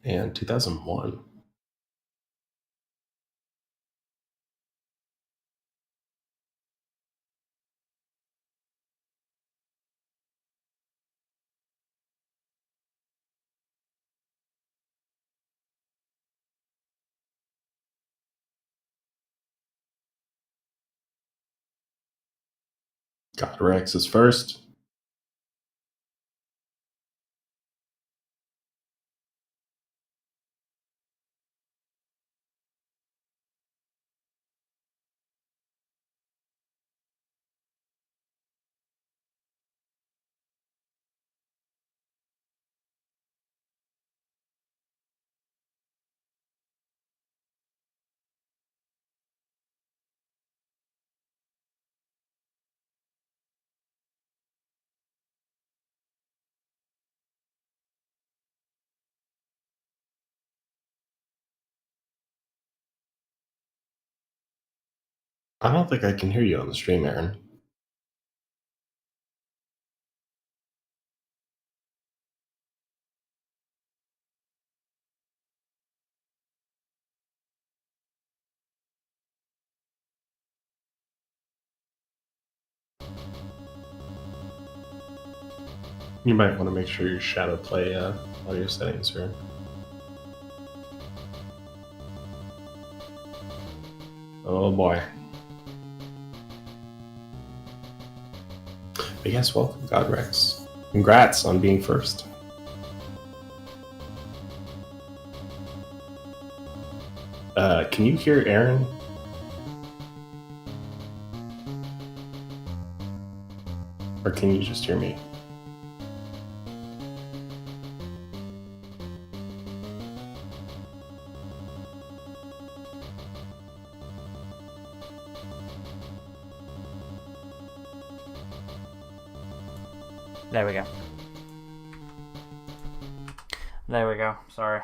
and 2001. God Rex is first. I don't think I can hear you on the stream, Aaron. You might want to make sure your shadow play audio settings are. Oh boy. But yes, welcome, God Rex. Congrats on being first. Can you hear Aaron? Or can you just hear me? There we go. There we go. Sorry.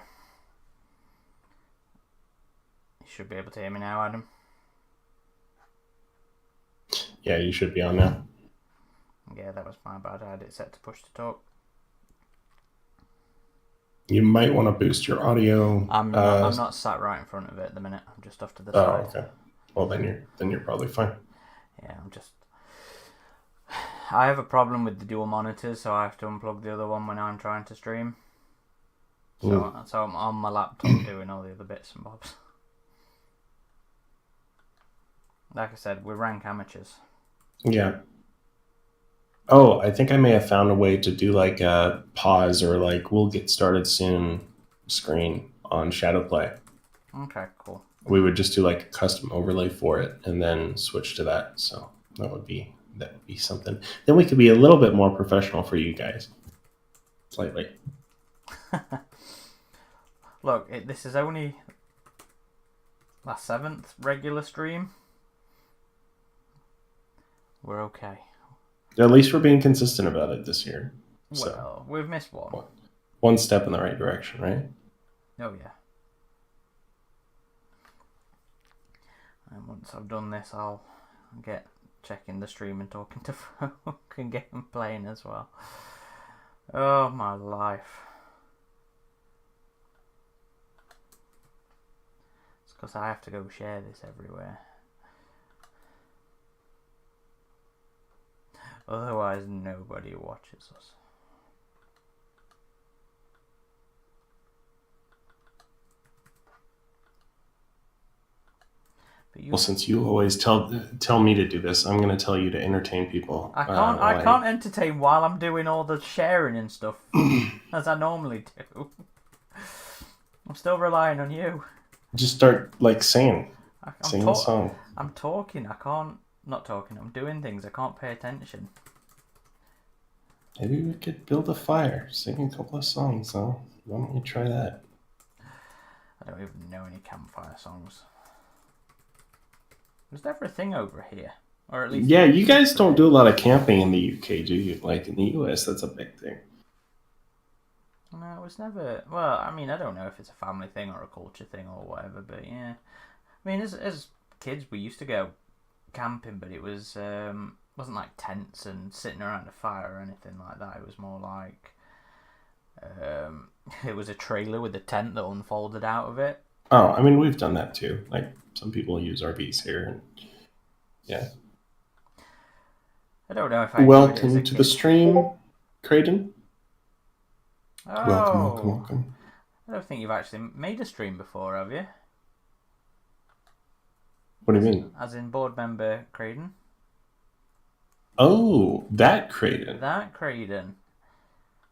You should be able to hear me now, Adam. Yeah, you should be on now. Yeah, that was my bad. I had it set to push to talk. You might want to boost your audio. I'm not sat right in front of it at the minute. I'm just off to the side. Okay. Well, then you're probably fine. Yeah, I have a problem with the dual monitors, so I have to unplug the other one when I'm trying to stream. So I'm on my laptop doing all the other bits and bobs. Like I said, we rank amateurs. Yeah. Oh, I think I may have found a way to do like a pause or like we'll get started soon screen on Shadowplay. Okay, cool. We would just do like a custom overlay for it and then switch to that. So that would be something. Then we could be a little bit more professional for you guys. Slightly. Look, this is only my 7th regular stream. We're okay. At least we're being consistent about it this year. Well, we've missed one. One step in the right direction, right? Oh, yeah. And once I've done this, I'll get checking the stream and talking to folk and getting playing as well. Oh, my life. It's because I have to go share this everywhere. Otherwise, nobody watches us. Well, since you always tell me to do this, I'm going to tell you to entertain people. I can't entertain while I'm doing all the sharing and stuff as I normally do. I'm still relying on you. Just start like singing. Sing a song. I'm talking. I can't. Not talking. I'm doing things. I can't pay attention. Maybe we could build a fire, sing a couple of songs. Huh? Why don't you try that? I don't even know any campfire songs. Is there ever a thing over here? Or at least... Yeah, you guys don't do a lot of camping in the UK, do you? Like in the US, that's a big thing. No, it was never... Well, I mean, I don't know if it's a family thing or a culture thing or whatever, but yeah. I mean, as kids, we used to go camping, but it was... wasn't like tents and sitting around a fire or anything like that. It was more like It was a trailer with a tent that unfolded out of it. Oh, I mean, we've done that too. Like some people use RVs here, and yeah. I don't know if I enjoyed it as a Welcome to the kid. stream, Creighton. Welcome, welcome, Oh, welcome. I don't think you've actually made a stream before, have you? What do you mean? As in board member Creighton. Oh, that Creighton. That Creighton.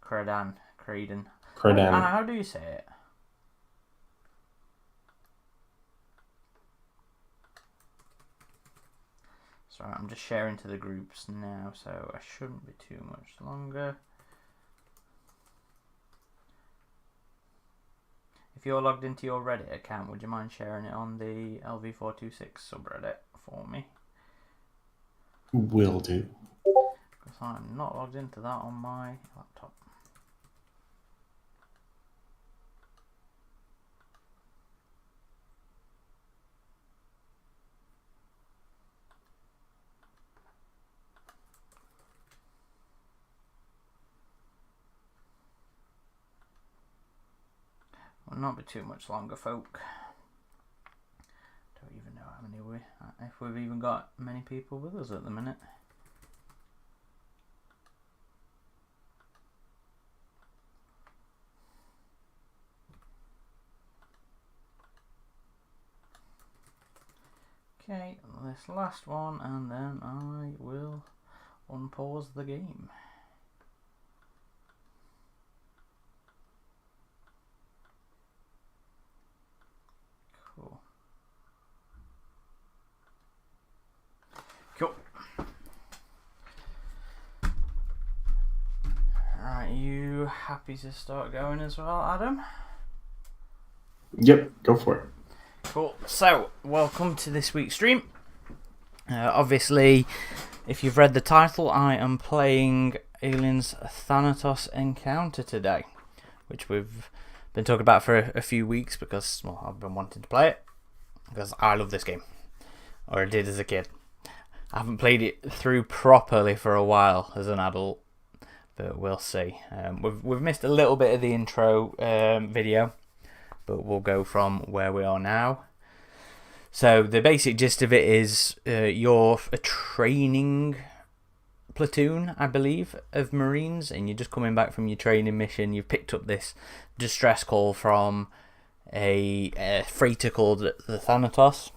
Credan. Creighton. Credan. How do you say it? Sorry, I'm just sharing to the groups now, so I shouldn't be too much longer. If you're logged into your Reddit account, would you mind sharing it on the LV426 subreddit for me? Will do. Because I'm not logged into that on my laptop. Will not be too much longer, folk. Don't even know how many if we've even got many people with us at the minute. Okay, this last one, and then I will unpause the game. Cool. Cool. Alright, you happy to start going as well, Adam? Yep, go for it. Cool. So, welcome to this week's stream. Obviously, if you've read the title, I am playing Aliens Thanatos Encounter today, which we've been talking about for a few weeks because, well, I've been wanting to play it because I love this game, or I did as a kid. I haven't played it through properly for a while as an adult, but we'll see. We've missed a little bit of the intro video, but we'll go from where we are now. So the basic gist of it is you're a training platoon, I believe, of Marines, and you're just coming back from your training mission. You've picked up this distress call from a freighter called the Thanatos,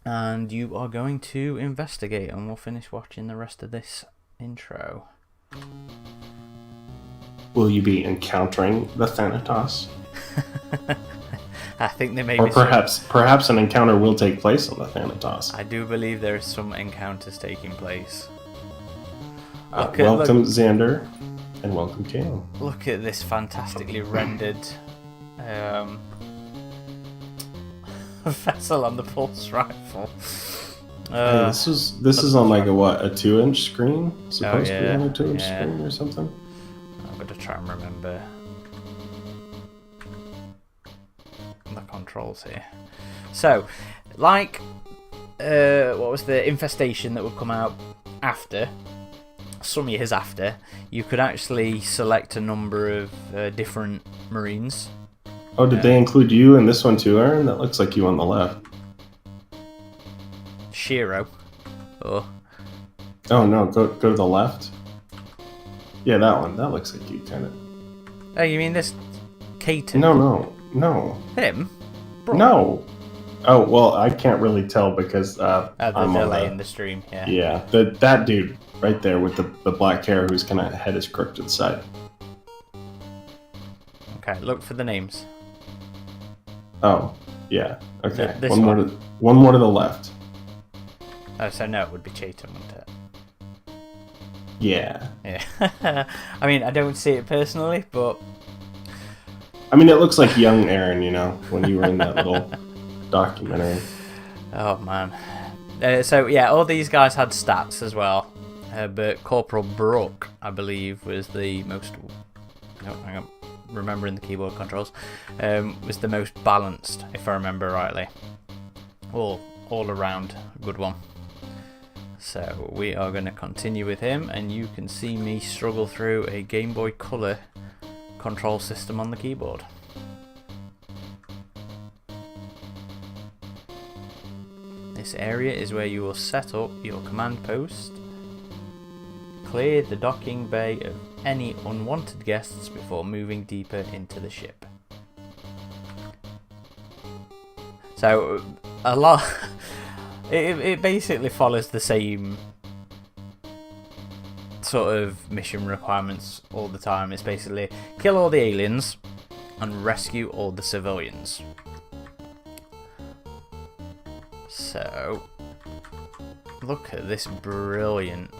and you are going to investigate, and we'll finish watching the rest of this intro. Will you be encountering the Thanatos? I think there may or be perhaps an encounter will take place on the Thanatos. I do believe there are some encounters taking place. Welcome, Xander, and welcome, Caleb. Look at this fantastically rendered vessel on the pulse rifle. Hey, this is on like a 2-inch screen? Supposed to be on a 2-inch screen or something? I'm gonna try and remember the controls here. So, like, what was the infestation that would come out after? Some years after, you could actually select a number of different Marines. Oh, did they include you in this one too, Aaron? That looks like you on the left. Shiro. Oh no, go to the left. Yeah, that one. That looks like you, kind of. Oh, you mean this Caton? No. Him? Bro. No. Oh, well, I can't really tell because the delay in the stream, yeah. Yeah, that dude right there with the black hair who's kind of head is crooked to the side. Okay, look for the names. Oh, yeah. Okay. One more to the left. Oh, so no, it would be Chayton, wouldn't it? Yeah. Yeah. I mean, I don't see it personally, but... I mean, it looks like young Aaron, when you were in that little documentary. Oh, man. So, yeah, all these guys had stats as well. But Corporal Brook, I believe, was the most... No, hang on. Remembering the keyboard controls. Was the most balanced, if I remember rightly. All around good one. So we are going to continue with him, and you can see me struggle through a Game Boy Color control system on the keyboard. This area is where you will set up your command post. Clear the docking bay of any unwanted guests before moving deeper into the ship. So, a lot... it basically follows the same sort of mission requirements all the time. It's basically kill all the aliens and rescue all the civilians. So, look at this brilliant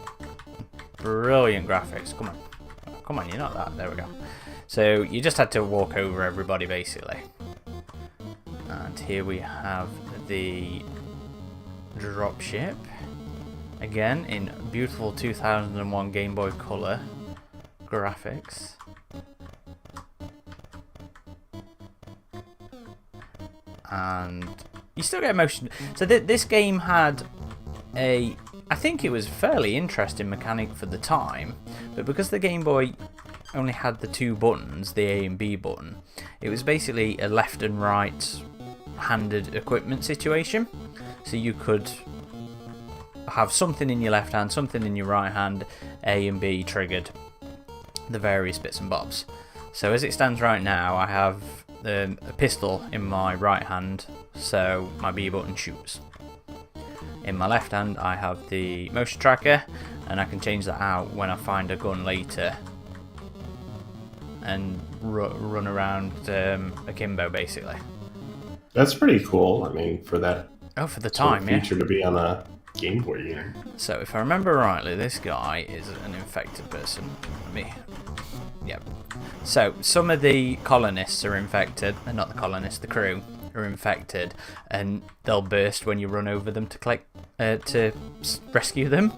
graphics. Come on, you're not that. There we go. So you just had to walk over everybody basically. And here we have the dropship. Again, in beautiful 2001 Game Boy Color graphics. And you still get motion. So this game had a, I think it was fairly interesting mechanic for the time, but because the Game Boy only had the two buttons, the A and B button, it was basically a left and right handed equipment situation. So you could have something in your left hand, something in your right hand, A and B triggered the various bits and bobs. So as it stands right now, I have a pistol in my right hand, so my B button shoots. In my left hand I have the motion tracker, and I can change that out when I find a gun later and run around akimbo basically. That's pretty cool. I mean, for that for the time, feature to be on a Game Boy game. So if I remember rightly, this guy is an infected person. Yep. So some of the colonists are infected, and not the colonists, the crew are infected, and they'll burst when you run over them to rescue them.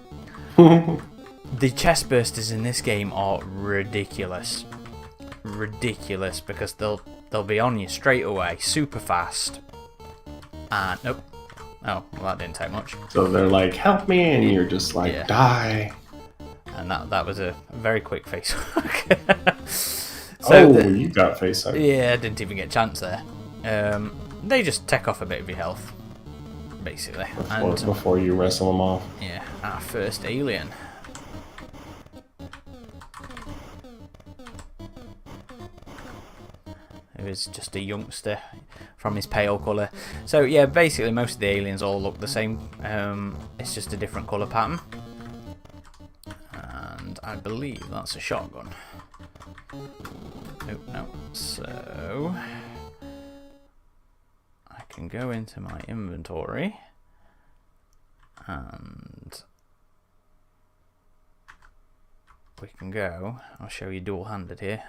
The chest bursters in this game are ridiculous, because they'll be on you straight away, super fast, and nope. Oh, well, that didn't take much. So they're like, help me, and you're just like, yeah. Die. And that was a very quick face hook. So you got face hook. Yeah, I didn't even get a chance there. They just take off a bit of your health, basically. Before you wrestle them off. Yeah, our first alien. Who is just a youngster from his pale colour. So yeah, basically most of the aliens all look the same. It's just a different colour pattern. And I believe that's a shotgun. Nope, no. So I can go into my inventory and we can go. I'll show you dual-handed here.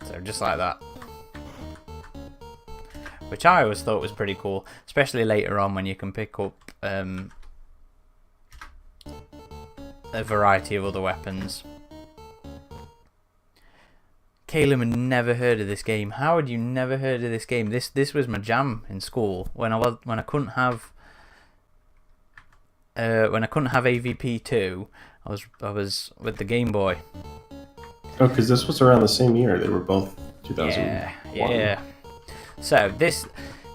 So just like that. Which I always thought was pretty cool, especially later on when you can pick up a variety of other weapons. Caleb had never heard of this game. How had you never heard of this game? This was my jam in school when I couldn't have AVP2. I was with the Game Boy. Oh, because this was around the same year. They were both 2001. Yeah. So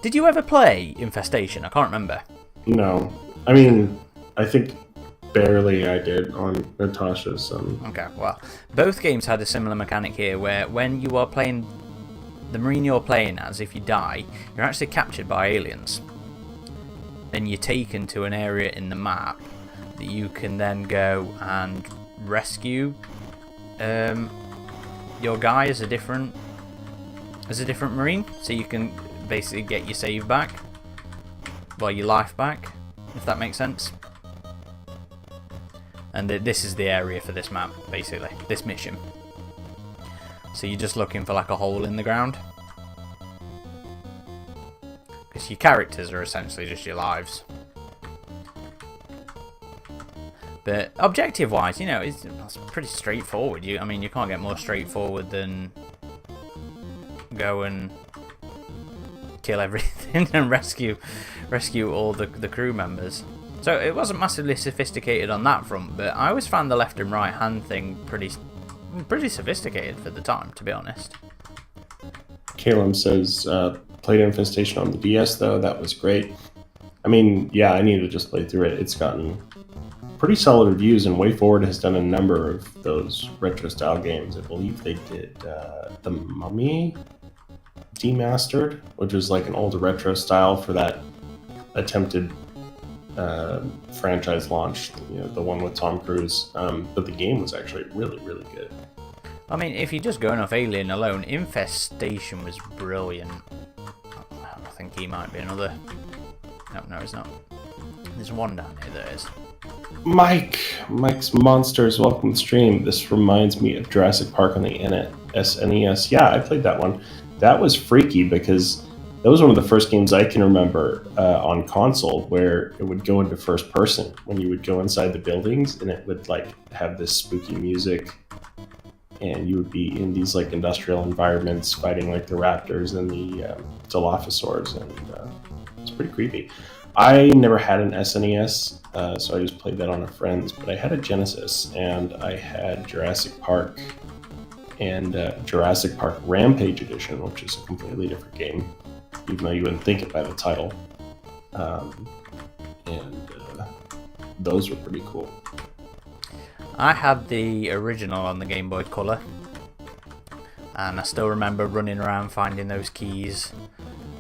did you ever play Infestation? I can't remember. No, I mean, I think barely I did on Natasha's. Okay, well, both games had a similar mechanic here, where when you are playing the Marine you're playing as, if you die, you're actually captured by aliens, and you're taken to an area in the map that you can then go and rescue your guy as a different Marine, so you can basically get your save back, well, your life back, if that makes sense. And this is the area for this map, basically, this mission. So you're just looking for like a hole in the ground, because your characters are essentially just your lives. But objective-wise, you know, it's pretty straightforward. I mean, you can't get more straightforward than go and kill everything. in and rescue all the crew members. So it wasn't massively sophisticated on that front, but I always found the left and right hand thing pretty sophisticated for the time, to be honest. Caleb says, played Infestation on the DS though. That was great. I mean, yeah, I need to just play through it. It's gotten pretty solid reviews, and WayForward has done a number of those retro style games. I believe they did The Mummy Demastered, which was like an old retro style for that attempted franchise launch, the one with Tom Cruise. But the game was actually really, really good. I mean, if you're just going off Alien alone, Infestation was brilliant. I think he might be another. No, he's not. There's one down here, there is. Mike's Monsters, welcome to the stream. This reminds me of Jurassic Park on the SNES. Yeah, I played that one. That was freaky because that was one of the first games I can remember on console where it would go into first person when you would go inside the buildings, and it would like have this spooky music, and you would be in these like industrial environments fighting like the raptors and the Dilophosaurs, and it's pretty creepy. I never had an SNES, so I just played that on a friend's, but I had a Genesis, and I had Jurassic Park and Jurassic Park Rampage Edition, which is a completely different game, even though you wouldn't think it by the title. And those were pretty cool. I had the original on the Game Boy Color, and I still remember running around finding those keys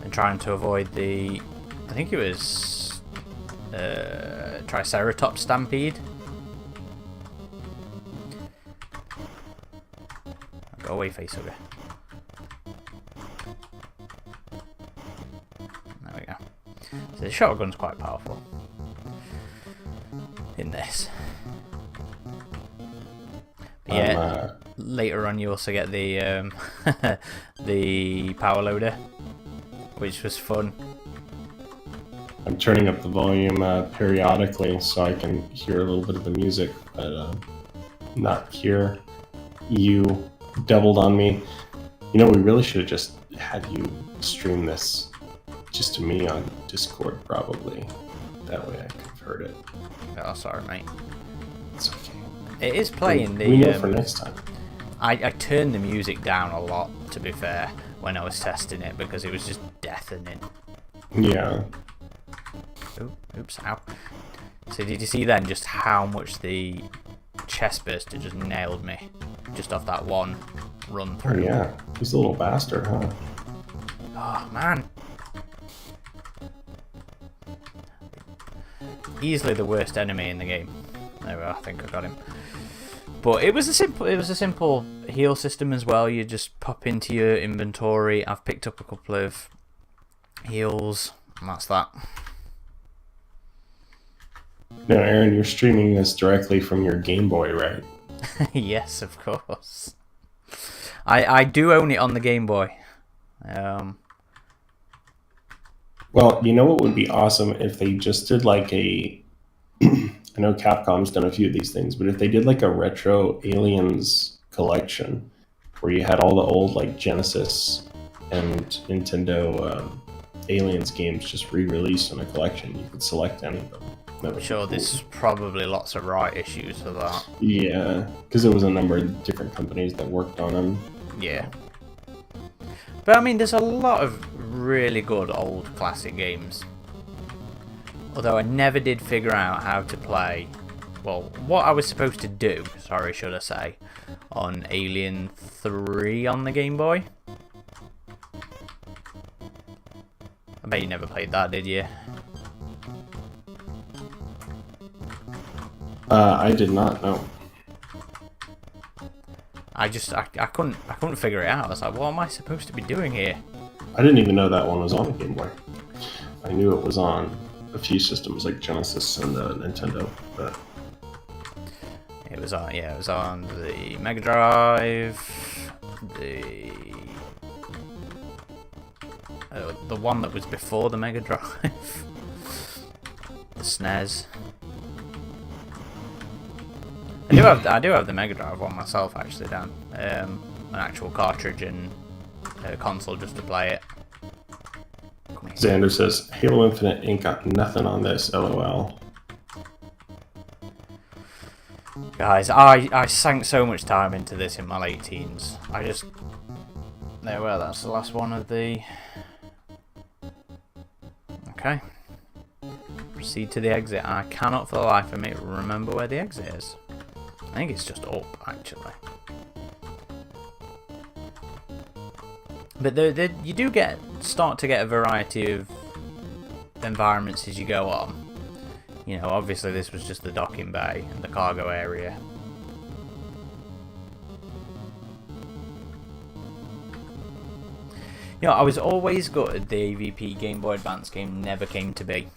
and trying to avoid the, I think it was Triceratops Stampede. Go away, facehugger. There we go. So the shotgun's quite powerful in this. But yeah, later on you also get the the power loader, which was fun. I'm turning up the volume periodically so I can hear a little bit of the music, but not hear you doubled on me. We really should have just had you stream this just to me on Discord, probably. That way I could have heard it. Oh, sorry, mate. It's okay. It is playing we know for next time. I turned the music down a lot, to be fair, when I was testing it, because it was just deafening. Yeah. Oops, ow. So did you see then just how much the chest burster just nailed me? Just off that one run through. Oh yeah, he's a little bastard, huh? Oh man. Easily the worst enemy in the game. There we are, I think I got him. But it was a simple heal system as well. You just pop into your inventory. I've picked up a couple of heals, and that's that. Now, Aaron, you're streaming this directly from your Game Boy, right? Yes, of course. I do own it on the Game Boy. Well, you know what would be awesome if they just did like a... I know Capcom's done a few of these things, but if they did like a retro Aliens collection where you had all the old like Genesis and Nintendo Aliens games just re-released in a collection, you could select any of them. I'm sure there's probably lots of right issues for that. Yeah, because there was a number of different companies that worked on them. Yeah. But I mean, there's a lot of really good old classic games. Although I never did figure out how to play, well, what I was supposed to do, sorry, should I say, on Alien 3 on the Game Boy. I bet you never played that, did you? I did not know. I couldn't figure it out. I was like, what am I supposed to be doing here? I didn't even know that one was on the Game Boy. I knew it was on a few systems like Genesis and Nintendo, but it was on the Mega Drive, the one that was before the Mega Drive, the SNES. I do have the Mega Drive one myself, actually, Dan. An actual cartridge and console just to play it. Come Xander says, Halo Infinite ain't got nothing on this, lol. Guys, I sank so much time into this in my late teens. I just... There, well, that's the last one of the... Okay. Proceed to the exit. I cannot for the life of me remember where the exit is. I think it's just up, actually. But you do start to get a variety of environments as you go on. You know, obviously this was just the docking bay and the cargo area. You know, I was always gutted the AVP Game Boy Advance game never came to be.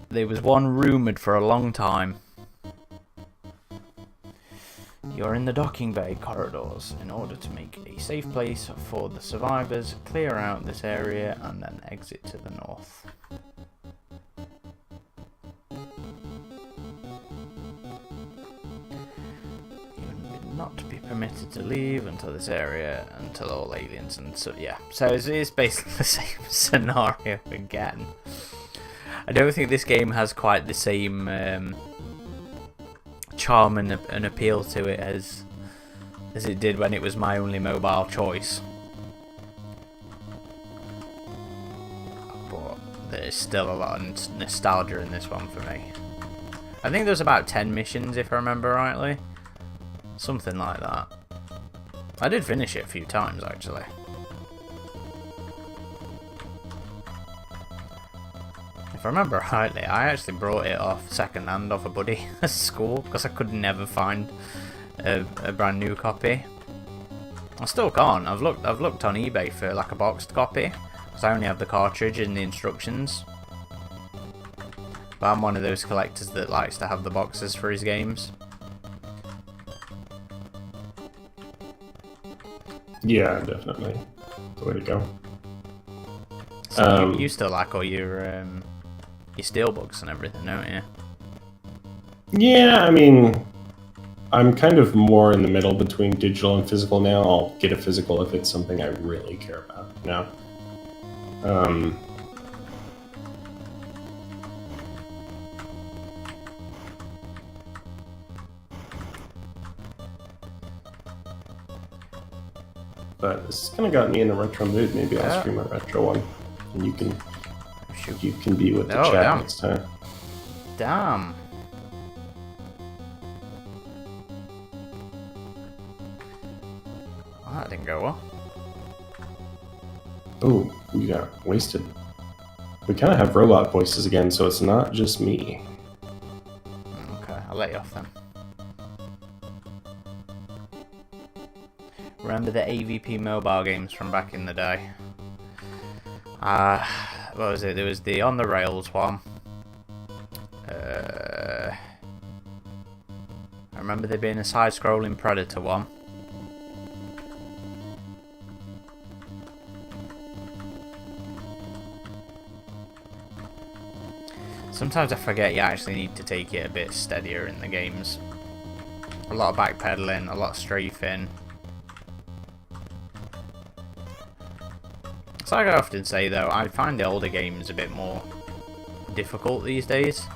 There was one rumoured for a long time. You're in the docking bay corridors. In order to make a safe place for the survivors, clear out this area and then exit to the north. Not to be permitted to leave until this area, until all aliens, and so yeah. So it's basically the same scenario again. I don't think this game has quite the same charm and appeal to it as it did when it was my only mobile choice. But there's still a lot of nostalgia in this one for me. I think there's about 10 missions if I remember rightly. Something like that. I did finish it a few times actually. If I remember rightly, I actually brought it off second hand off a buddy at school because I could never find a brand new copy. I still can't. I've looked on eBay for like a boxed copy because I only have the cartridge and the instructions. But I'm one of those collectors that likes to have the boxes for his games. Yeah, definitely. The way to go. So you still like all your steelbooks and everything, don't you? Yeah, I mean, I'm kind of more in the middle between digital and physical now. I'll get a physical if it's something I really care about now. But this kind of got me in a retro mood. Maybe I'll stream a retro one, and you can be with the chat next time. Damn. Well, that didn't go well. Oh, you got wasted. We kind of have robot voices again, so it's not just me. Okay, I'll let you off then. Remember the AVP mobile games from back in the day? What was it? There was the On the Rails one. I remember there being a side-scrolling Predator one. Sometimes I forget you actually need to take it a bit steadier in the games. A lot of backpedaling, a lot of strafing. So like I often say though, I find the older games a bit more difficult these days.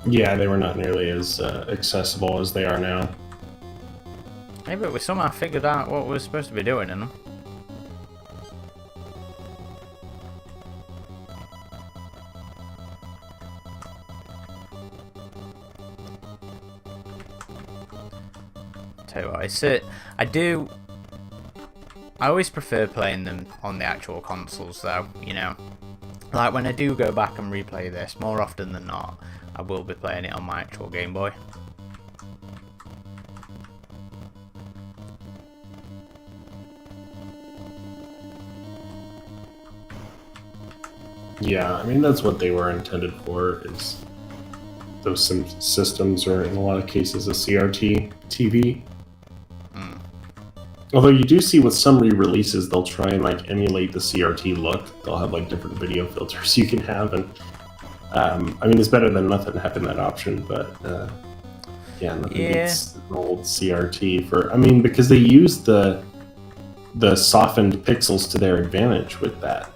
Yeah, they were not nearly as accessible as they are now. Hey, but we somehow figured out what we're supposed to be doing in them. Tell you what, I always prefer playing them on the actual consoles though, you know. Like when I do go back and replay this, more often than not, I will be playing it on my actual Game Boy. Yeah, I mean that's what they were intended for, is those systems are in a lot of cases a CRT TV. Although you do see with some re-releases, they'll try and like emulate the CRT look. They'll have like different video filters you can have, and I mean it's better than nothing having that option. But yeah, nothing beats an old CRT for. I mean, because they use the softened pixels to their advantage with that.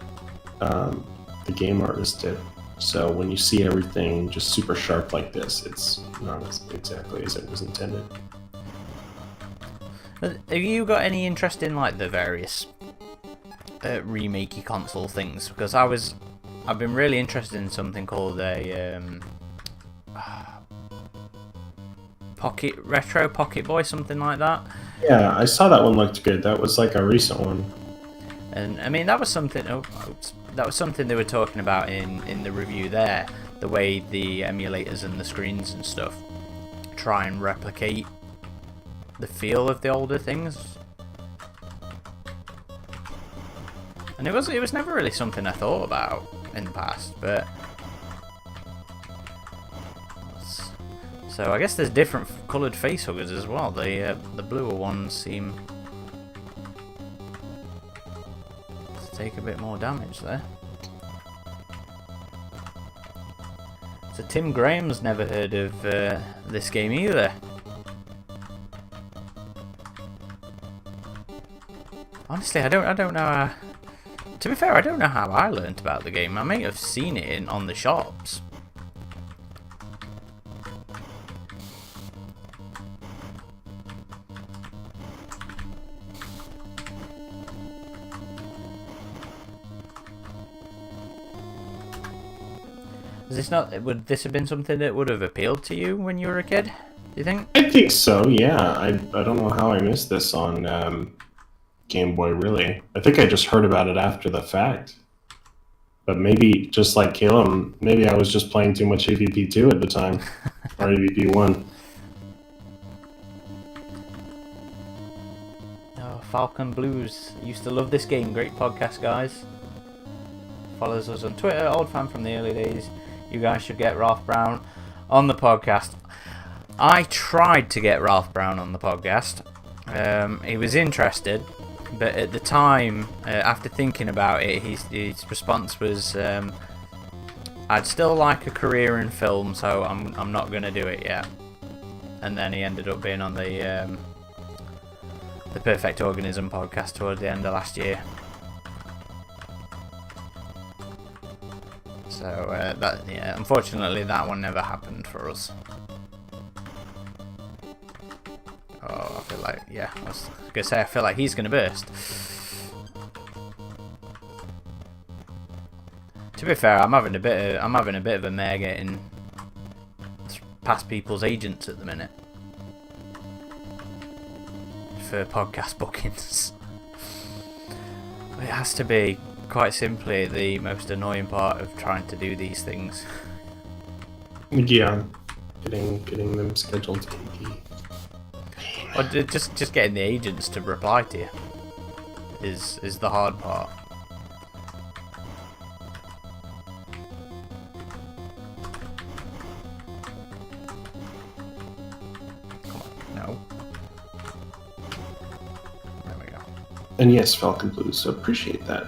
the game artist did. So when you see everything just super sharp like this, it's not exactly as it was intended. Have you got any interest in like the various remakey console things? Because I've been really interested in something called a Pocket Boy, something like that. Yeah, I saw that one looked good. That was like a recent one. And I mean, that was something. That was something they were talking about in the review there. The way the emulators and the screens and stuff try and replicate the feel of the older things. And it was never really something I thought about in the past, but so I guess there's different coloured facehuggers as well. The bluer ones seem to take a bit more damage there. So Tim Graham's never heard of this game either. Honestly, I don't know. To be fair, I don't know how I learnt about the game. I may have seen it on the shops. Would this have been something that would have appealed to you when you were a kid? Do you think? I think so. Yeah. I don't know how I missed this on Game Boy. Really, I think I just heard about it after the fact. But maybe just like Caleb, maybe I was just playing too much EVP 2 at the time, or EVP 1. Oh, Falcon Blues. Used to love this game. Great podcast, guys. Follows us on Twitter. Old fan from the early days. You guys should get Ralph Brown on the podcast. I tried to get Ralph Brown on the podcast. He was interested, but at the time, after thinking about it, his response was, "I'd still like a career in film, so I'm not going to do it yet." And then he ended up being on the Perfect Organism podcast towards the end of last year. So unfortunately, that one never happened for us. Oh, I feel like, I was gonna say, I feel like he's gonna burst. To be fair, I'm having a bit of a mare getting past people's agents at the minute for podcast bookings. It has to be quite simply the most annoying part of trying to do these things. Yeah, getting them scheduled can be. Or just getting the agents to reply to you is the hard part. Come on, no. There we go. And yes, Falcon Blues, so appreciate that.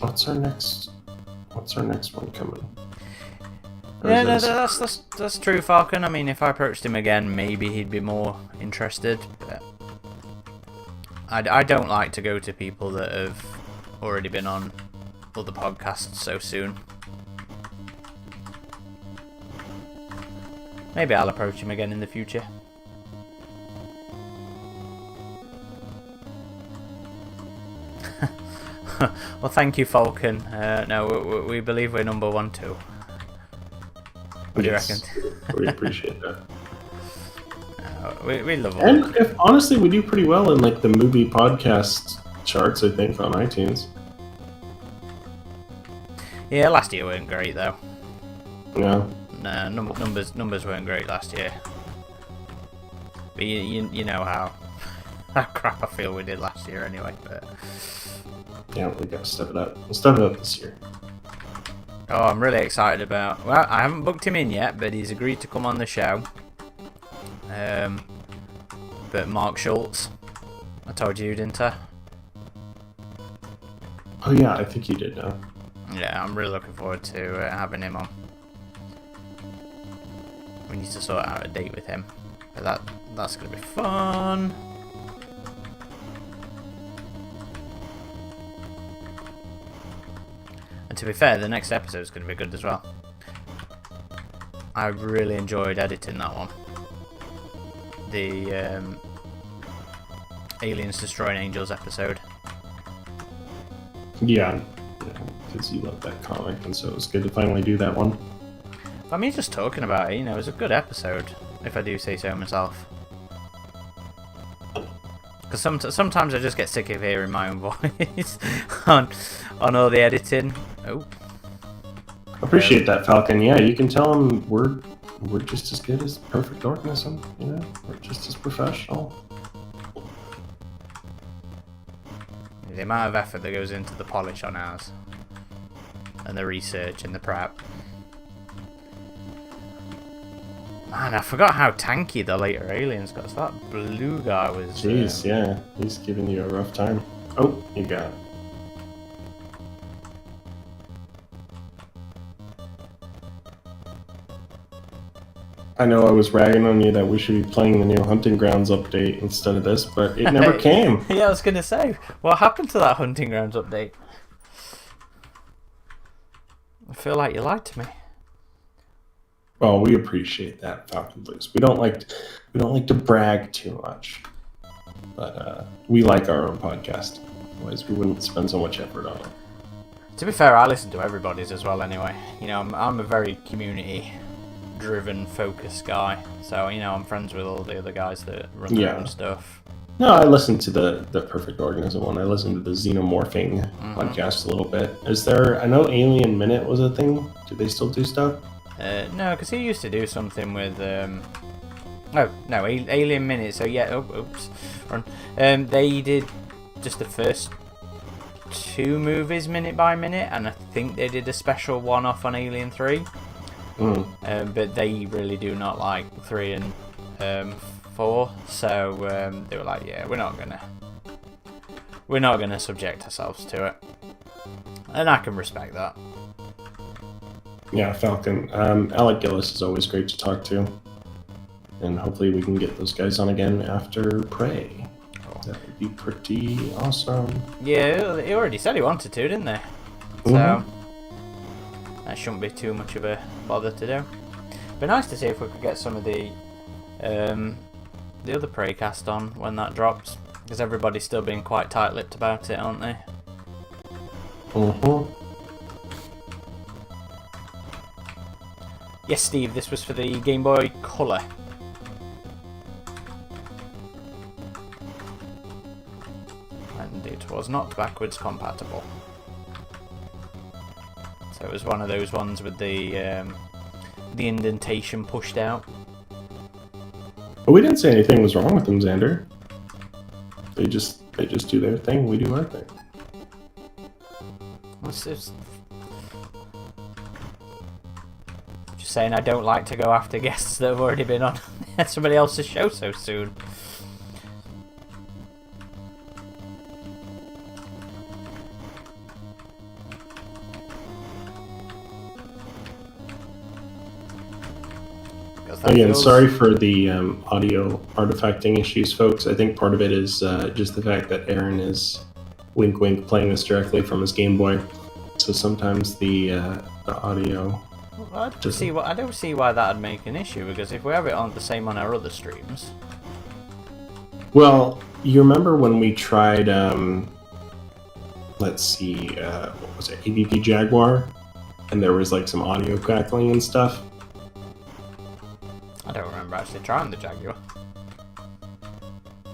What's our next one coming? Yeah, no, that's true, Falcon. I mean, if I approached him again, maybe he'd be more interested. But I don't like to go to people that have already been on other podcasts so soon. Maybe I'll approach him again in the future. Well, thank you, Falcon. No, we believe we're number 1 too. What do you reckon? We appreciate that. We love all. And honestly, we do pretty well in like the movie podcast charts, I think, on iTunes. Yeah, last year weren't great though. Yeah. Nah, numbers weren't great last year. But you know how crap I feel we did last year anyway. But yeah, we gotta step it up. We'll step it up this year. Oh, I'm really excited about. Well, I haven't booked him in yet, but he's agreed to come on the show. But Mark Schultz, I told you, didn't I? Oh yeah, I think you did know. Yeah, I'm really looking forward to having him on. We need to sort out a date with him, but that's gonna be fun. to be fair, the next episode is going to be good as well. I really enjoyed editing that one. The Aliens Destroying Angels episode. Yeah, because you love that comic, and so it was good to finally do that one. I mean, just talking about it, you know, it was a good episode, if I do say so myself. Because sometimes I just get sick of hearing my own voice on all the editing. Oh. Appreciate that, Falcon. Yeah, you can tell them we're just as good as Perfect Organism. You know, we're just as professional. The amount of effort that goes into the polish on ours, and the research and the prep. Man, I forgot how tanky the later Aliens got. So that blue guy was... Jeez, yeah. He's giving you a rough time. Oh, you got it. I know I was ragging on you that we should be playing the new Hunting Grounds update instead of this, but it never came. Yeah, I was going to say, what happened to that Hunting Grounds update? I feel like you lied to me. Well, we appreciate that, Falcon Blues. We don't like to brag too much, but we like our own podcast. Otherwise, we wouldn't spend so much effort on it. To be fair, I listen to everybody's as well. Anyway, you know, I'm a very community-driven, focused guy. So you know, I'm friends with all the other guys that run their own stuff. No, I listened to the Perfect Organism one. I listened to the Xenomorphing podcast a little bit. Is there? I know Alien Minute was a thing. Do they still do stuff? No, because he used to do something with Alien Minute. So yeah, oops, run. They did just the first 2 movies minute by minute, and I think they did a special one-off on Alien 3. But they really do not like 3 and 4, so they were like, yeah, we're not gonna subject ourselves to it, and I can respect that. Yeah, Falcon. Alec Gillis is always great to talk to. And hopefully we can get those guys on again after Prey. Cool. That would be pretty awesome. Yeah, he already said he wanted to, didn't they? So that shouldn't be too much of a bother to do. Be nice to see if we could get some of the other Prey cast on when that drops. Because everybody's still being quite tight-lipped about it, aren't they? Yes, Steve, this was for the Game Boy Color. And it was not backwards compatible. So it was one of those ones with the indentation pushed out. But we didn't say anything was wrong with them, Xander. They just do their thing, we do our thing. Just saying, I don't like to go after guests that have already been on somebody else's show so soon. Again, sorry for the audio artifacting issues, folks. I think part of it is just the fact that Aaron is, wink wink, playing this directly from his Game Boy. So sometimes the audio... I don't see why that'd make an issue, because if we have it on the same on our other streams. Well, you remember when we tried, let's see, what was it, AVP Jaguar? And there was like some audio crackling and stuff? I don't remember actually trying the Jaguar.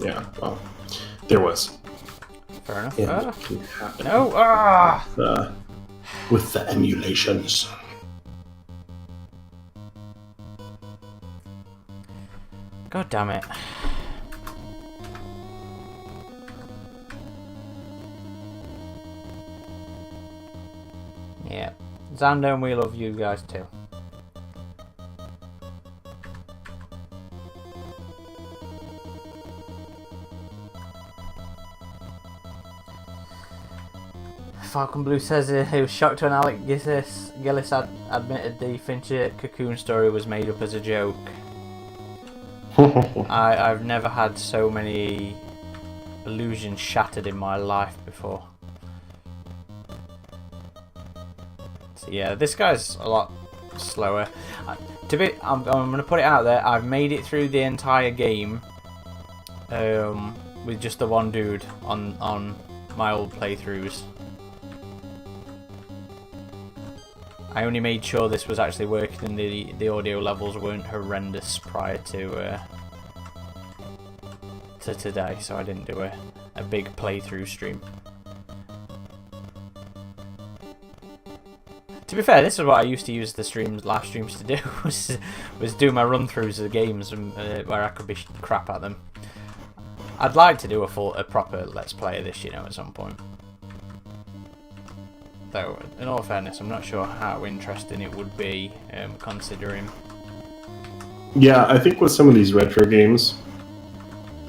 Yeah, well, there was. Fair enough. And it can happen. No! With the emulations. God damn it. Yeah. Xander, and we love you guys too. Falcon Blue says he was shocked when Alec Gillis admitted the Fincher Cocoon story was made up as a joke. I've never had so many illusions shattered in my life before. So yeah, this guy's a lot slower. I'm gonna put it out there. I've made it through the entire game with just the one dude on my old playthroughs. I only made sure this was actually working and the audio levels weren't horrendous prior to today, so I didn't do a big playthrough stream. To be fair, this is what I used to use the live streams to do, was do my run-throughs of the games where I could be crap at them. I'd like to do a proper Let's Play of this, you know, at some point. Though, in all fairness, I'm not sure how interesting it would be, considering... Yeah, I think with some of these retro games,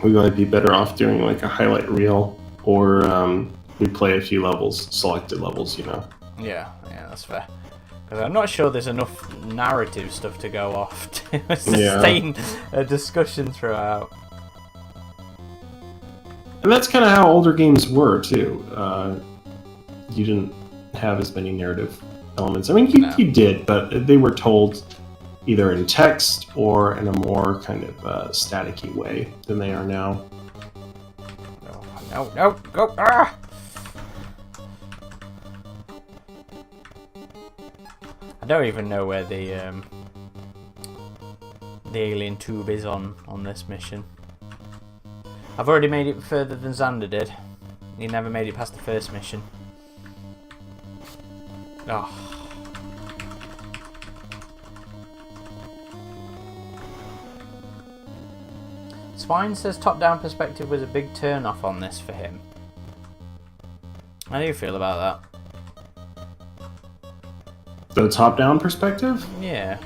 we might be better off doing like a highlight reel, or we play a few levels, selected levels, you know. Yeah, that's fair. Because I'm not sure there's enough narrative stuff to go off to sustain a discussion throughout. And that's kind of how older games were, too. You didn't have as many narrative elements. I mean, you did, but they were told either in text or in a more kind of static-y way than they are now. No, go! Ah! I don't even know where the alien tube is on this mission. I've already made it further than Xander did. He never made it past the first mission. Oh. Spine says top-down perspective was a big turn-off on this for him. How do you feel about that? The top-down perspective? Yeah.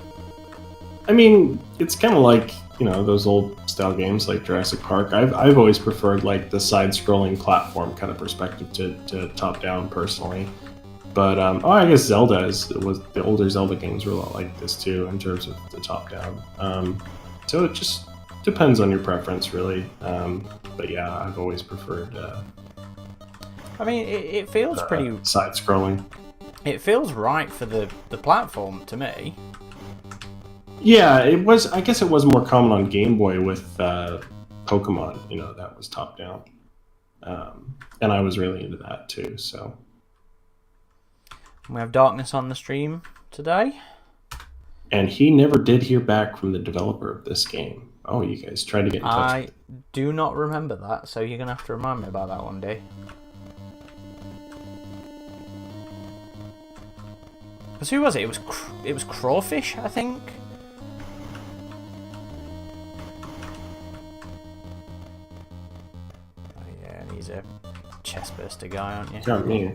I mean, it's kind of like, you know, those old style games like Jurassic Park. I've always preferred like the side-scrolling platform kind of perspective to top-down personally. But I guess the older Zelda games were a lot like this too in terms of the top-down. So it just depends on your preference, really. But yeah, I've always preferred. I mean, it feels pretty side-scrolling. It feels right for the platform to me. Yeah, it was. I guess it was more common on Game Boy with Pokemon. You know, that was top-down, and I was really into that too. So we have Darkness on the stream today, and he never did hear back from the developer of this game. Oh, you guys tried to get in touch. I do not remember that, so you're gonna have to remind me about that one day. Because who was it? It was Crawfish, I think. Oh yeah, and he's a chestburster guy, aren't you? Not me.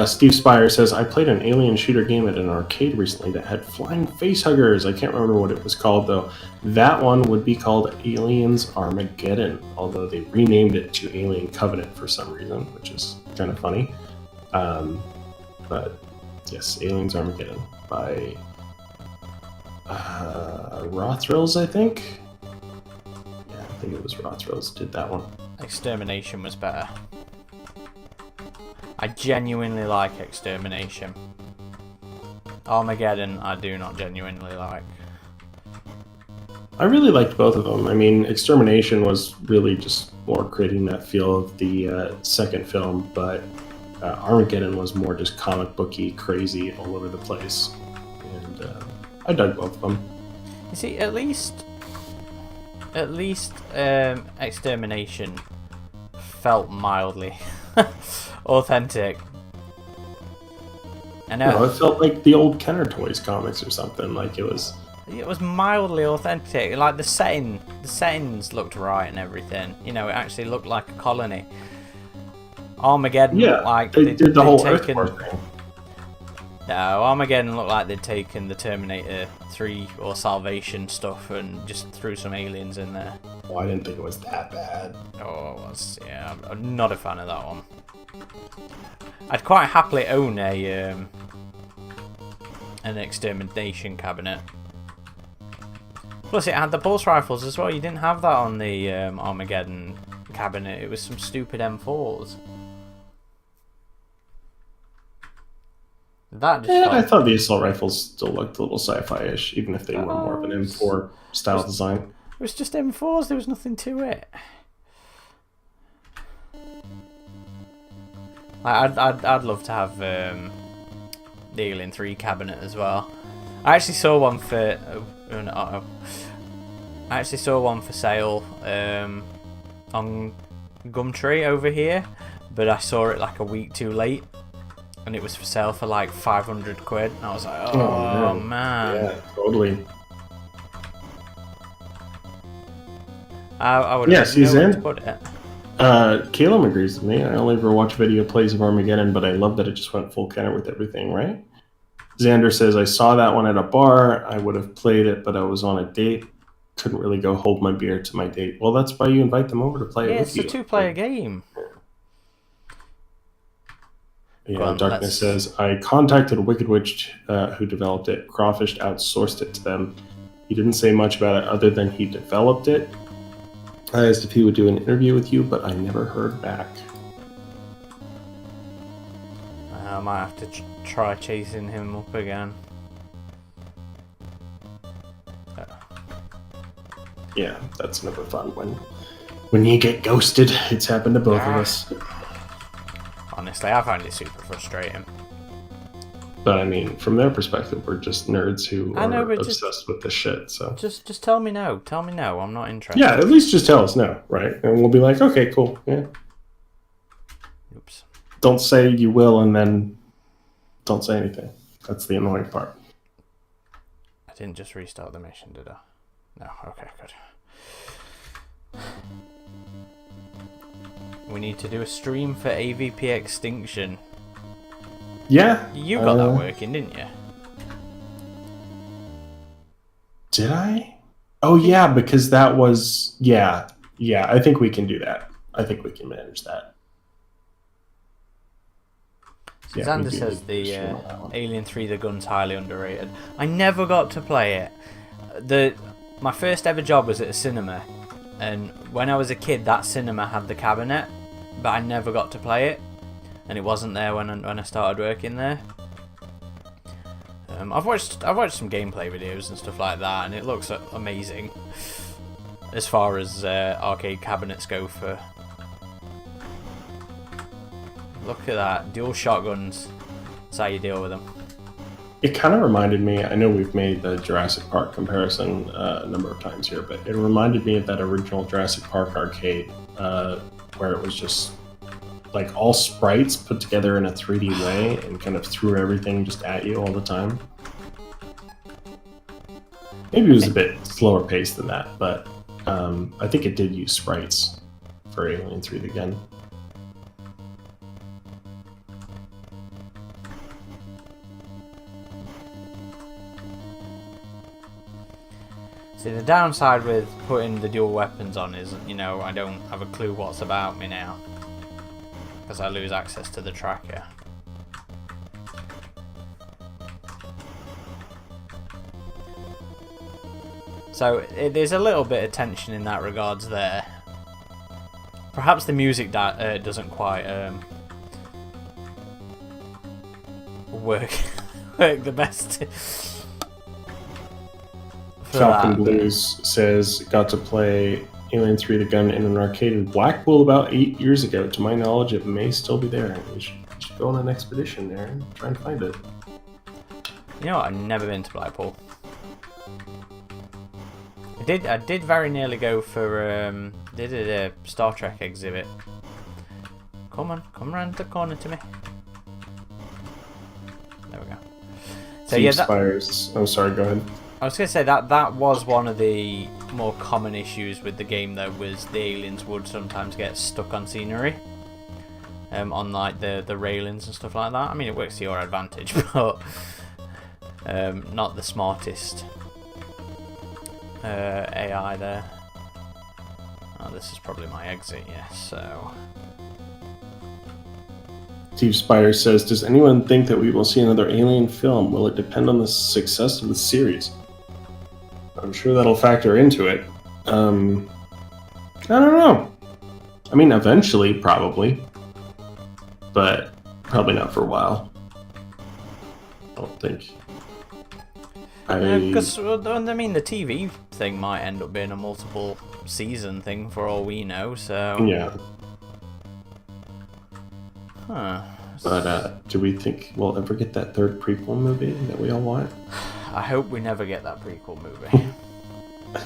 Steve Spire says, I played an alien shooter game at an arcade recently that had flying facehuggers. I can't remember what it was called, though. That one would be called Aliens Armageddon, although they renamed it to Alien Covenant for some reason, which is kind of funny. But yes, Aliens Armageddon by Raw Thrills, I think. Yeah, I think it was Raw Thrills did that one. Extermination was better. I genuinely like Extermination. Armageddon, I do not genuinely like. I really liked both of them. I mean, Extermination was really just more creating that feel of the second film, but Armageddon was more just comic booky, crazy, all over the place. And I dug both of them. You see, at least Extermination felt mildly authentic. I know. It felt like the old Kenner Toys comics or something. Like it was mildly authentic. Like the settings looked right and everything. You know, it actually looked like a colony. Armageddon looked like they did the whole Earth War thing. No, Armageddon looked like they'd taken the Terminator 3 or Salvation stuff and just threw some aliens in there. Oh, I didn't think it was that bad. Oh, it was. Yeah, I'm not a fan of that one. I'd quite happily own an Extermination cabinet. Plus, it had the pulse rifles as well. You didn't have that on the Armageddon cabinet. It was some stupid M4s. That just Yeah, I felt... thought the assault rifles still looked a little sci-fi-ish, even if they were more of an M4 style design. It was just M4s. There was nothing to it. I'd love to have the Alien 3 cabinet as well. I actually saw one for I actually saw one for sale on Gumtree over here, but I saw it like a week too late, and it was for sale for like 500 quid. And I was like, oh man. Yeah, totally. I would have known where to put it. Caleb agrees with me. I only ever watch video plays of Armageddon, but I love that it just went full counter with everything, right? Xander says, I saw that one at a bar. I would have played it, but I was on a date. Couldn't really go hold my beer to my date. Well, that's why you invite them over to play it with you. It's a 2-player game. Yeah, Darkness says, I contacted Wicked Witch, who developed it. Crawfish outsourced it to them. He didn't say much about it other than he developed it. I asked if he would do an interview with you, but I never heard back. I might have to try chasing him up again. Yeah, that's never fun when you get ghosted. It's happened to both of us. Honestly, I find it super frustrating. But I mean, from their perspective, we're just nerds who are obsessed with the shit. So just tell me no. Tell me no. I'm not interested. Yeah, at least just tell us no, right? And we'll be like, okay, cool. Yeah. Oops. Don't say you will and then don't say anything. That's the annoying part. I didn't just restart the mission, did I? No. Okay, good. We need to do a stream for AVP Extinction. Yeah. You got that working, didn't you? Did I? Oh, yeah, because that was... Yeah, I think we can do that. I think we can manage that. So Xander says the Alien 3, the gun's highly underrated. I never got to play it. My first ever job was at a cinema, and when I was a kid, that cinema had the cabinet, but I never got to play it, and it wasn't there when I started working there. I've watched some gameplay videos and stuff like that, and it looks amazing as far as arcade cabinets go. For look at that, dual shotguns. That's how you deal with them. It kind of reminded me, I know we've made the Jurassic Park comparison a number of times here, but it reminded me of that original Jurassic Park arcade where it was just like all sprites put together in a 3D way and kind of threw everything just at you all the time. Maybe it was a bit slower paced than that, but I think it did use sprites for Alien 3 again. See, the downside with putting the dual weapons on is, I don't have a clue what's about me now, because I lose access to the tracker. So there's a little bit of tension in that regards there. Perhaps the music doesn't quite work the best. Falcon Blues says, got to play Alien 3 the gun in an arcade in Blackpool about 8 years ago. To my knowledge, it may still be there. We should go on an expedition there and try and find it. You know what? I've never been to Blackpool. I did very nearly go for did a Star Trek exhibit. Come around the corner to me. There we go. So yeah, Spires. Oh, sorry. Go ahead. I was going to say that was one of the more common issues with the game, though, was the aliens would sometimes get stuck on scenery, on like the railings and stuff like that. I mean, it works to your advantage, but not the smartest AI there. Oh, this is probably my exit, yes. So. Steve Spire says, does anyone think that we will see another Alien film? Will it depend on the success of the series? I'm sure that'll factor into it. I don't know. I mean, eventually, probably. But probably not for a while. don't think. Because I mean, the TV thing might end up being a multiple season thing for all we know. So yeah. Huh. But do we think we'll ever get that third prequel movie that we all want? I hope we never get that prequel movie.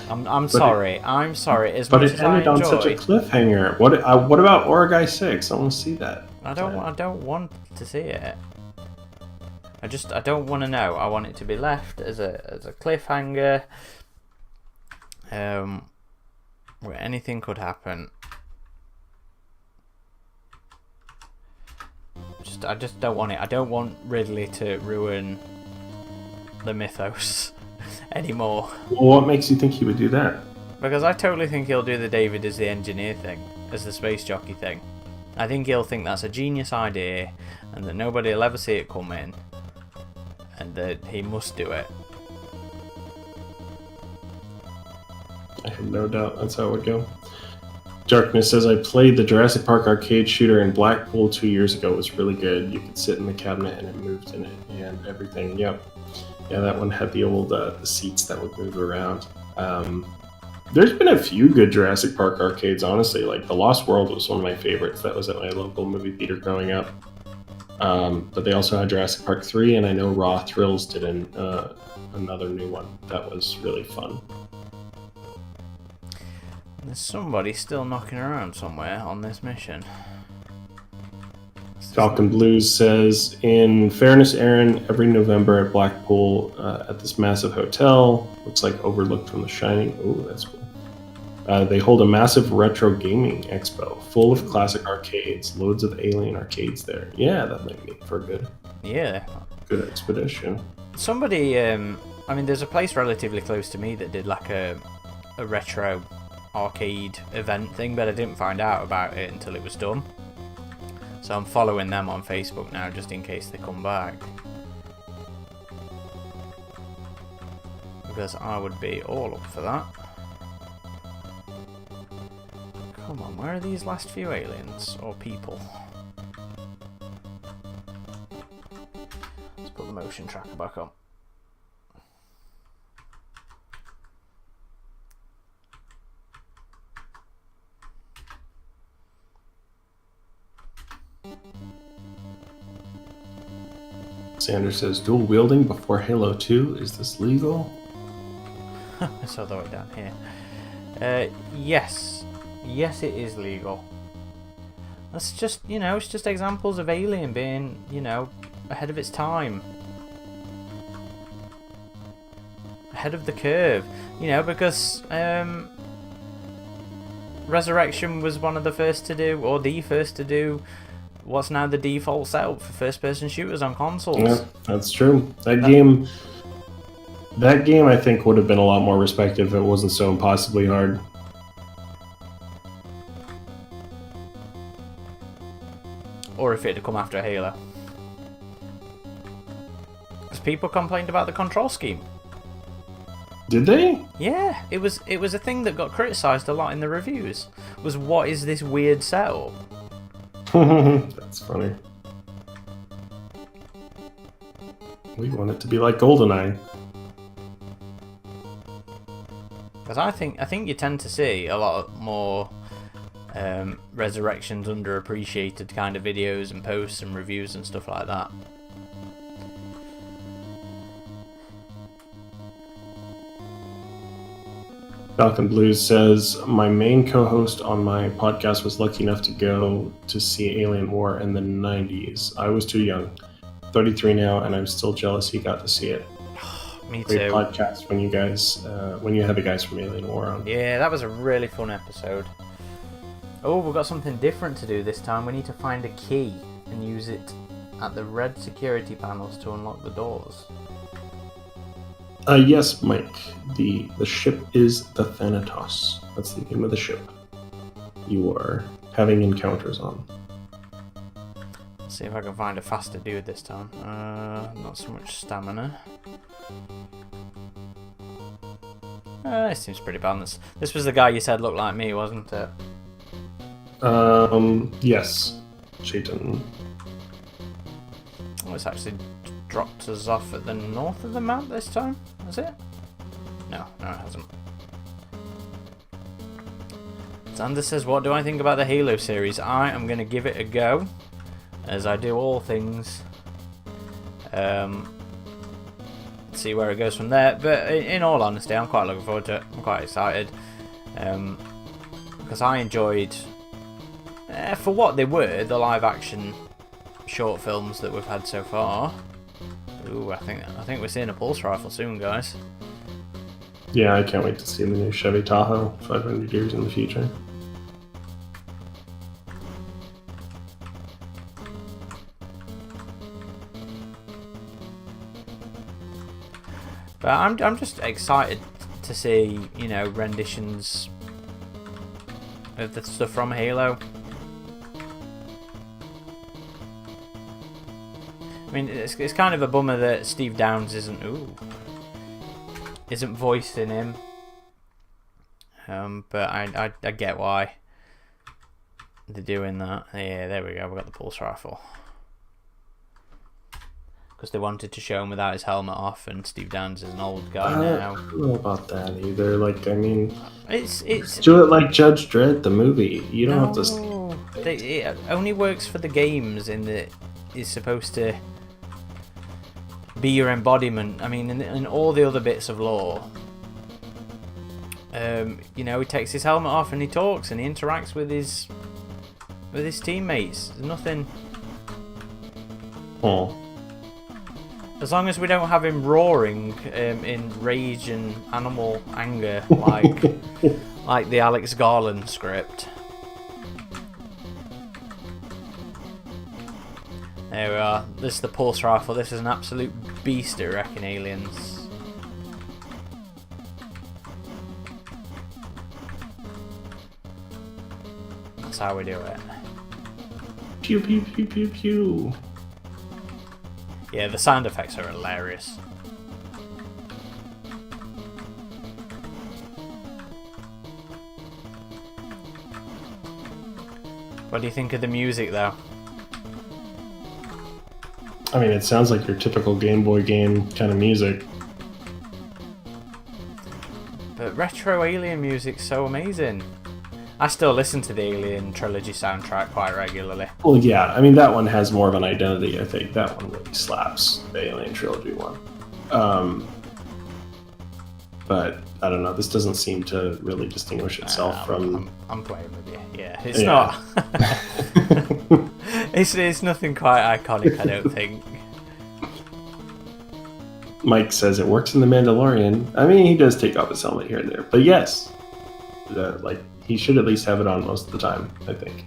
I'm sorry. I'm sorry. As much but it as I ended on such a cliffhanger. What about Oregai 6? I want to see that. I don't want to see it. I don't want to know. I want it to be left as a cliffhanger. Where anything could happen. I just don't want it. I don't want Ridley to ruin the mythos anymore. Well, what makes you think he would do that? Because I totally think he'll do the David as the engineer thing, as the space jockey thing. I think he'll think that's a genius idea, and that nobody will ever see it come in, and that he must do it. I have no doubt that's how it would go. Darkness says, I played the Jurassic Park arcade shooter in Blackpool 2 years ago. It was really good. You could sit in the cabinet and it moved in it and everything. Yep. Yeah, that one had the old the seats that would move around. There's been a few good Jurassic Park arcades, honestly. Like The Lost World was one of my favorites. That was at my local movie theater growing up. But they also had Jurassic Park 3, and I know Raw Thrills did another new one. That was really fun. There's somebody still knocking around somewhere on this mission. Falcon Blues says, in fairness, Aaron, every November at Blackpool, at this massive hotel, looks like overlooked from The Shining. Ooh, that's cool. They hold a massive retro gaming expo full of classic arcades, loads of Alien arcades there. Yeah, that might make for a good expedition. Somebody, I mean, there's a place relatively close to me that did like a retro arcade event thing, but I didn't find out about it until it was done. So I'm following them on Facebook now, just in case they come back. Because I would be all up for that. Come on, where are these last few aliens? Or people? Let's put the motion tracker back on. Sanders says, dual wielding before Halo 2, is this legal? I saw the way down here. Yes. Yes, it is legal. That's just, it's just examples of Alien being, ahead of its time. Ahead of the curve. Because Resurrection was one of the first to do, or the first to do, what's now the default setup for first-person shooters on consoles. Yeah, that's true. That game, I think, would have been a lot more respected if it wasn't so impossibly hard. Or if it had come after Halo. Because people complained about the control scheme. Did they? Yeah, it was a thing that got criticised a lot in the reviews. Was, what is this weird setup? That's funny. We want it to be like GoldenEye. Because I think you tend to see a lot more Resurrections underappreciated kind of videos and posts and reviews and stuff like that. Falcon Blues says, my main co-host on my podcast was lucky enough to go to see Alien War in the 90s. I was too young. 33 now, and I'm still jealous he got to see it. Me Great too. podcast when you had the guys from Alien War on. Yeah, that was a really fun episode. Oh, we've got something different to do this time. We need to find a key and use it at the red security panels to unlock the doors. Yes, Mike. The ship is the Thanatos. That's the name of the ship you are having encounters on. Let's see if I can find a faster dude this time. Not so much stamina. It seems pretty balanced. This was the guy you said looked like me, wasn't it? Yes. Chayton. Oh, it's actually dropped us off at the north of the map this time, has it? No, it hasn't. Xander says, what do I think about the Halo series? I am going to give it a go, as I do all things. See where it goes from there. But in all honesty, I'm quite looking forward to it. I'm quite excited. Because I enjoyed, for what they were, the live action short films that we've had so far. Ooh, I think we're seeing a pulse rifle soon, guys. Yeah, I can't wait to see the new Chevy Tahoe 500 years in the future. But I'm just excited to see, you know, renditions of the stuff from Halo. I mean, it's kind of a bummer that Steve Downes isn't voicing him. But I get why they're doing that. Yeah, there we go. We got the pulse rifle. Because they wanted to show him without his helmet off, and Steve Downes is an old guy now. I don't know about that either. Like, I mean, it's do it like Judge Dredd, the movie. You don't have to. It only works for the games in that it's supposed to be your embodiment. I mean, in all the other bits of lore, you know, he takes his helmet off and he talks and he interacts with his teammates. There's nothing. Oh. As long as we don't have him roaring in rage and animal anger like the Alex Garland script. There we are. This is the pulse rifle. This is an absolute beast, I reckon, aliens. That's how we do it. Pew pew pew pew pew. Yeah, the sound effects are hilarious. What do you think of the music, though? I mean, it sounds like your typical Game Boy game kind of music. But retro Alien music's so amazing. I still listen to the Alien trilogy soundtrack quite regularly. Well, yeah, I mean, that one has more of an identity, I think. That one really slaps, the Alien trilogy one. But, I don't know, this doesn't seem to really distinguish itself from... I'm playing with you, yeah. It's not... it's nothing quite iconic, I don't think. Mike says it works in The Mandalorian. I mean, he does take off his helmet here and there. But yes, he should at least have it on most of the time, I think.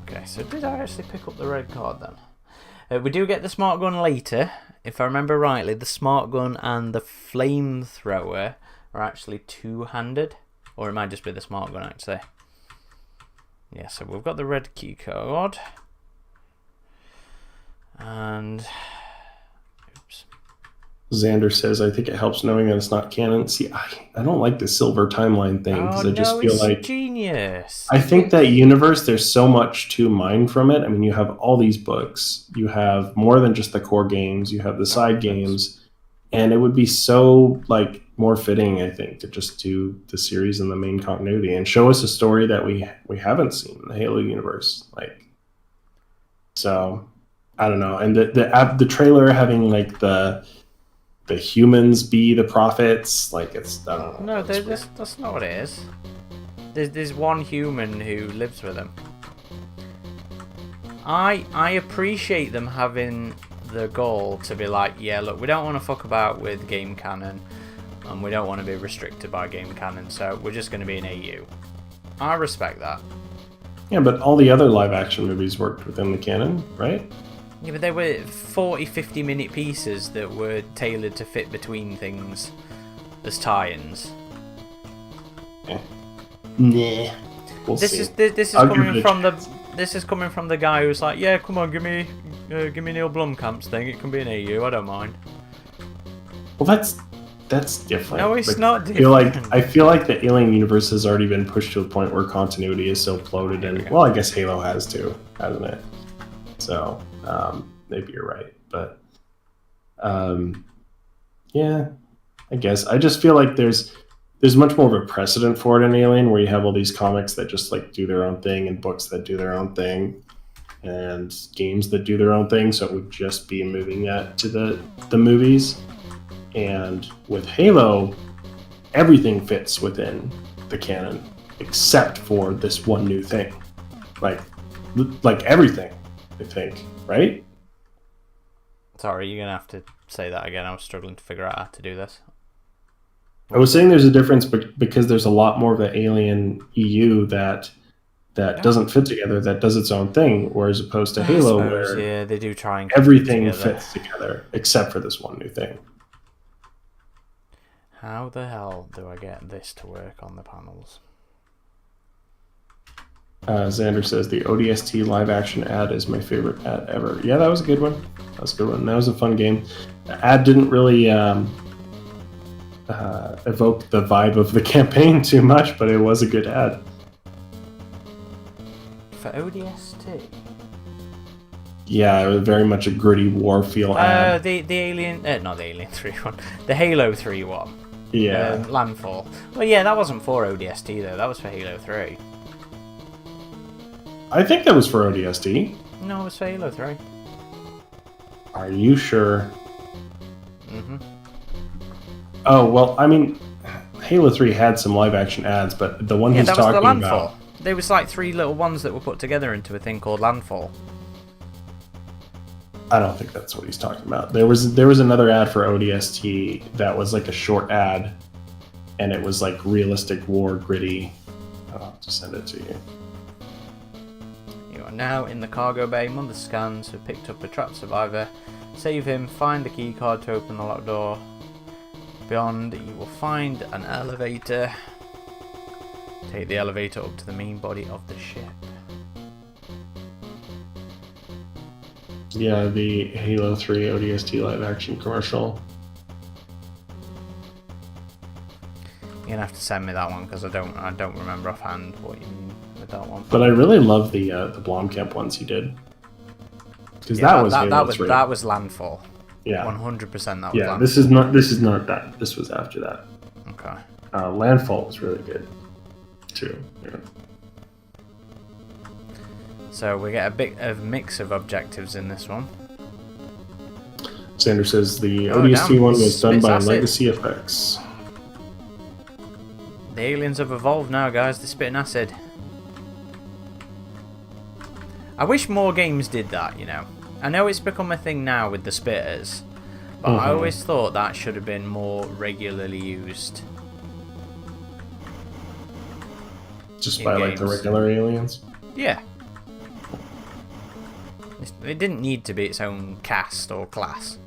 Okay, so did I actually pick up the red card then? We do get the smart gun later. If I remember rightly, the smart gun and the flamethrower are actually two-handed. Or it might just be the smart gun, actually. Yeah, so we've got the red key card. And... oops. Xander says, I think it helps knowing that it's not canon. See, I don't like the silver timeline thing because I just feel like genius. I think that universe, there's so much to mine from it. I mean, you have all these books, you have more than just the core games, you have the side games, and it would be so like more fitting, I think, to just do the series in the main continuity and show us a story that we haven't seen in the Halo universe. Like, so I don't know, and the trailer having like the humans be the prophets, like it's I don't know. No, that's not what it is. There's one human who lives with them. I appreciate them having the goal to be like, yeah, look, we don't want to fuck about with game canon, and we don't want to be restricted by game canon, so we're just going to be an AU. I respect that. Yeah, but all the other live action movies worked within the canon, right? Yeah, but they were 40-50 minute pieces that were tailored to fit between things as tie-ins. Yeah. Nah. This is coming from the guy who's like, yeah, come on, give me Neil Blomkamp's thing. It can be an AU. I don't mind. Well, that's different. No, it's not different. I feel like the Alien universe has already been pushed to a point where continuity is so bloated, and well, I guess Halo has too, hasn't it? So maybe you're right, but Yeah, I guess. I just feel like there's much more of a precedent for it in Alien, where you have all these comics that just like do their own thing, and books that do their own thing, and games that do their own thing. So it would just be moving that to the movies. And with Halo, everything fits within the canon except for this one new thing. Like everything, I think, right? Sorry, you're gonna have to say that again. I was struggling to figure out how to do this. I was saying there's a difference because there's a lot more of the Alien EU that doesn't fit together, that does its own thing, whereas opposed to Halo, where yeah, they do try and keep everything it together. fits together except for this one new thing. How the hell do I get this to work on the panels? Xander says the ODST live action ad is my favorite ad ever. Yeah, that was a good one. That was a good one. That was a fun game. The ad didn't really evoke the vibe of the campaign too much, but it was a good ad. For ODST? Yeah, it was very much a gritty war feel ad. The Alien... not the Alien 3 one. The Halo 3 one. Yeah. Landfall. Well, yeah, that wasn't for ODST, though. That was for Halo 3. I think that was for ODST. No, it was for Halo 3. Are you sure? Mm-hmm. Oh, well, I mean, Halo 3 had some live-action ads, but the one he's talking about... Yeah, that was the Landfall. There was like 3 little ones that were put together into a thing called Landfall. I don't think that's what he's talking about. There was another ad for ODST that was like a short ad, and it was like realistic war, gritty. I'll have to send it to you. You are now in the cargo bay. Mother scans have picked up a trapped survivor. Save him, find the key card to open the locked door. Beyond, you will find an elevator. Take the elevator up to the main body of the ship. Yeah, the Halo 3 ODST live action commercial. You're gonna have to send me that one because I don't remember offhand what you mean with that one. But I really love the Blomkamp ones he did. Because that was Halo 3. That was Landfall. Yeah, 100% that was yeah, Landfall. this is not that. This was after that. Okay. Landfall was really good too. Yeah. So we get a bit of mix of objectives in this one. Xander says the ODST one was done by acid. Legacy Effects. The aliens have evolved now, guys. They're spitting acid. I wish more games did that, you know. I know it's become a thing now with the spitters, but I always thought that should have been more regularly used. Just by games. Like the regular aliens? Yeah. It didn't need to be its own caste or class,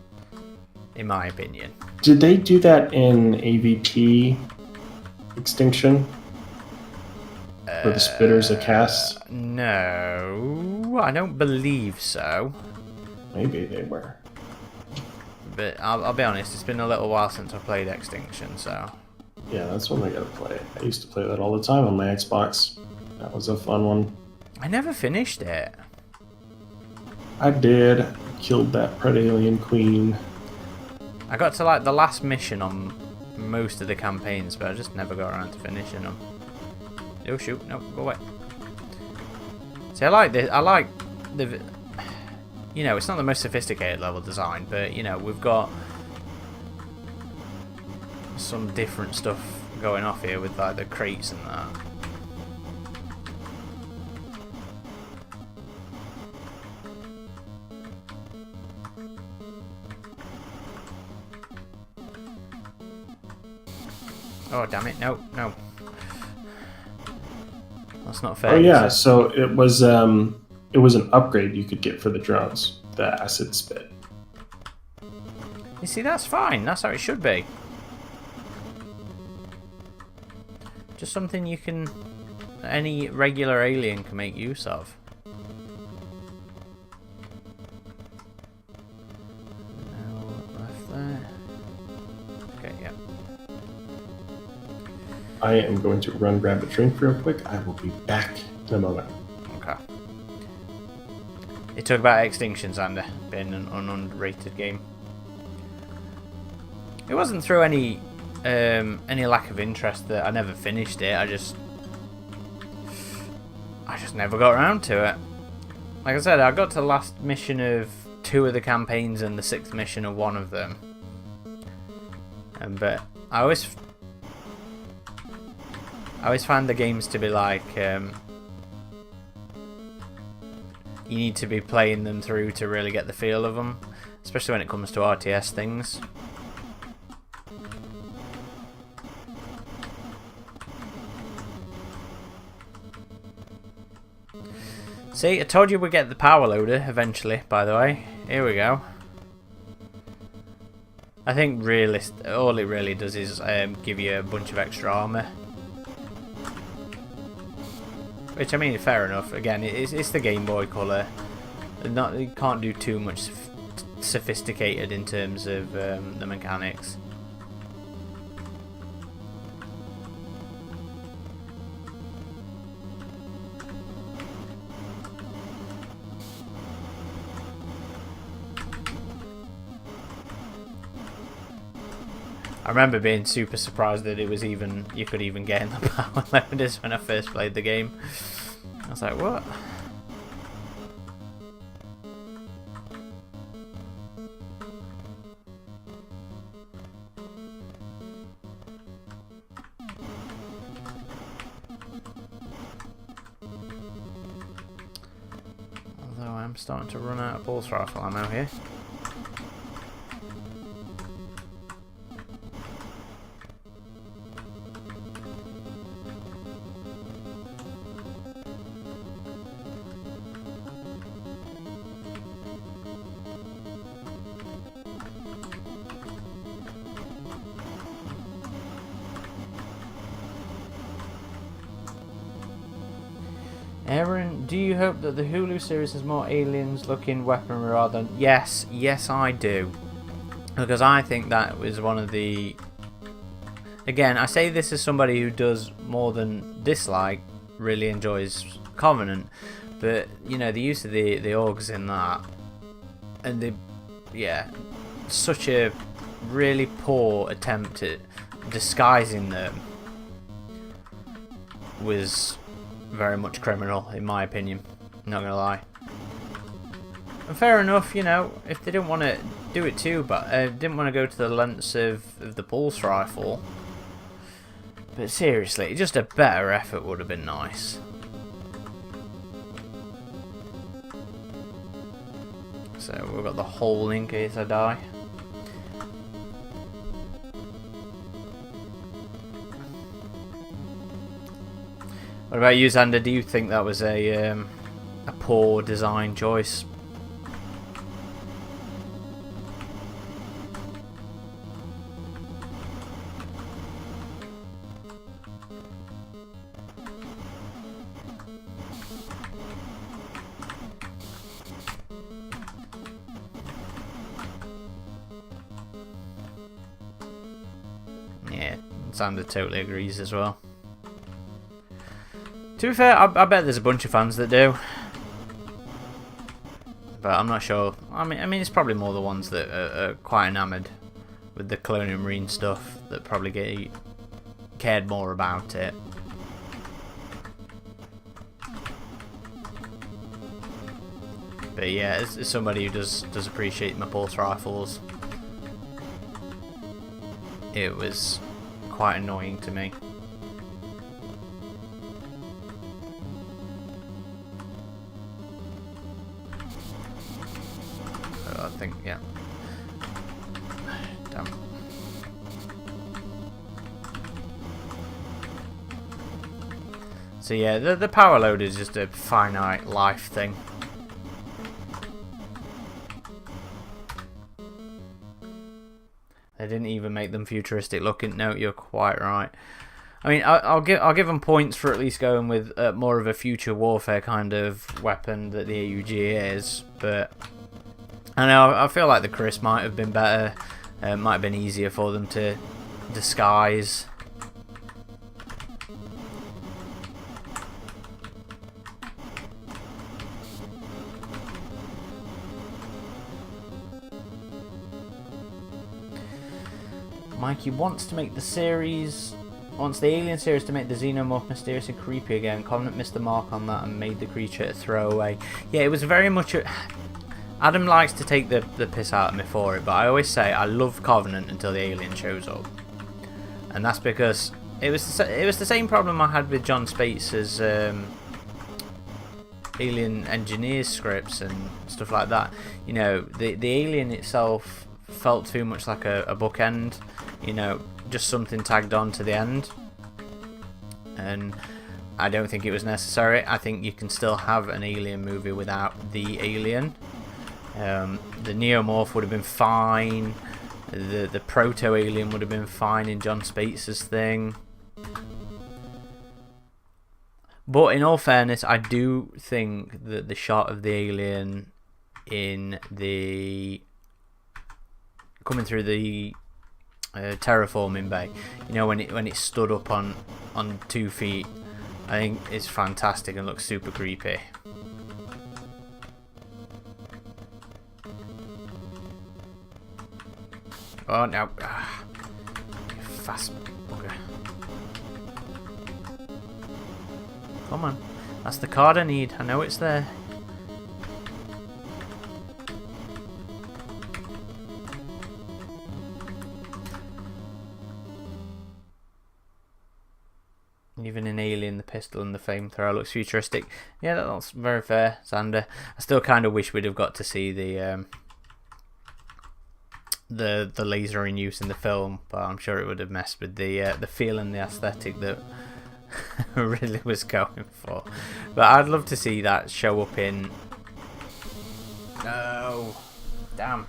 in my opinion. Did they do that in AVP Extinction? Were the spitters a caste? No, I don't believe so. Maybe they were. But I'll be honest, it's been a little while since I played Extinction, so... Yeah, that's one I gotta play. I used to play that all the time on my Xbox. That was a fun one. I never finished it. I did. Killed that Predalien Queen. I got to like the last mission on most of the campaigns, but I just never got around to finishing them. Oh shoot, no, go away. See, I like this. I like the... You know, it's not the most sophisticated level design, but, you know, we've got some different stuff going off here with, like, the crates and that. Oh, damn it, no, no. That's not fair. Oh, yeah, so it was an upgrade you could get for the drones, the acid spit. You see, that's fine. That's how it should be. Just something you can... any regular alien can make use of. No left there. Okay, yeah. I am going to run grab a drink real quick. I will be back in a moment. Okay. You talk about Extinction, Xander, being an underrated game. It wasn't through any lack of interest that I never finished it. I just never got around to it. Like I said, I got to the last mission of 2 of the campaigns and the 6th mission of 1 of them. But I always find the games to be like you need to be playing them through to really get the feel of them, especially when it comes to RTS things. See, I told you we'd get the power loader eventually, by the way. Here we go. I think all it really does is give you a bunch of extra armor. Which, I mean, fair enough. Again, it's the Game Boy Color. You can't do too much sophisticated in terms of the mechanics. I remember being super surprised that it was you could even get in the power loaders when I first played the game. I was like, what? Although I'm starting to run out of pulse rifle ammo here. Aaron, do you hope that the Hulu series has more aliens-looking weaponry rather than... Yes, I do. Because I think that was one of the... Again, I say this as somebody who does more than dislike, really enjoys Covenant. But, you know, the use of the orgs in that... And such a really poor attempt at disguising them was... very much criminal, in my opinion. Not gonna lie. And fair enough, you know, if they didn't want to do it too, but didn't want to go to the lengths of the pulse rifle. But seriously, just a better effort would have been nice. So we've got the hole in case I die. What about you, Xander? Do you think that was a poor design choice? Yeah, Xander totally agrees as well. To be fair, I bet there's a bunch of fans that do, but I'm not sure. I mean, it's probably more the ones that are quite enamoured with the Colonial Marine stuff that probably cared more about it. But yeah, as somebody who does appreciate my pulse rifles, it was quite annoying to me. I think, yeah. Damn. So yeah, the power load is just a finite life thing. They didn't even make them futuristic looking. No, you're quite right. I mean, I'll give them points for at least going with more of a future warfare kind of weapon that the AUG is, but. I know, I feel like the Chris might have been better. Might have been easier for them to disguise. Mikey wants to make the series, wants the Alien series to make the Xenomorph mysterious and creepy again. Covenant missed the mark on that and made the creature a throwaway. Yeah, it was very much a... Adam likes to take the piss out of me for it, but I always say I love Covenant until the Alien shows up. And that's because it was the same problem I had with John Spates' Alien Engineers scripts and stuff like that. You know, the Alien itself felt too much like a bookend, you know, just something tagged on to the end, and I don't think it was necessary. I think you can still have an Alien movie without the Alien. The Neomorph would have been fine, the Proto-Alien would have been fine in John Spates' thing. But in all fairness, I do think that the shot of the Alien in the coming through the terraforming bay, you know, when it stood up on 2 feet, I think it's fantastic and looks super creepy. Oh no! You fast bugger! Come on, that's the card I need. I know it's there. Even in Alien, the pistol and the flamethrower looks futuristic. Yeah, that's very fair, Xander. I still kind of wish we'd have got to see the laser in use in the film, but I'm sure it would have messed with the feel and the aesthetic that Ridley was going for. But I'd love to see that show up in... No! Damn.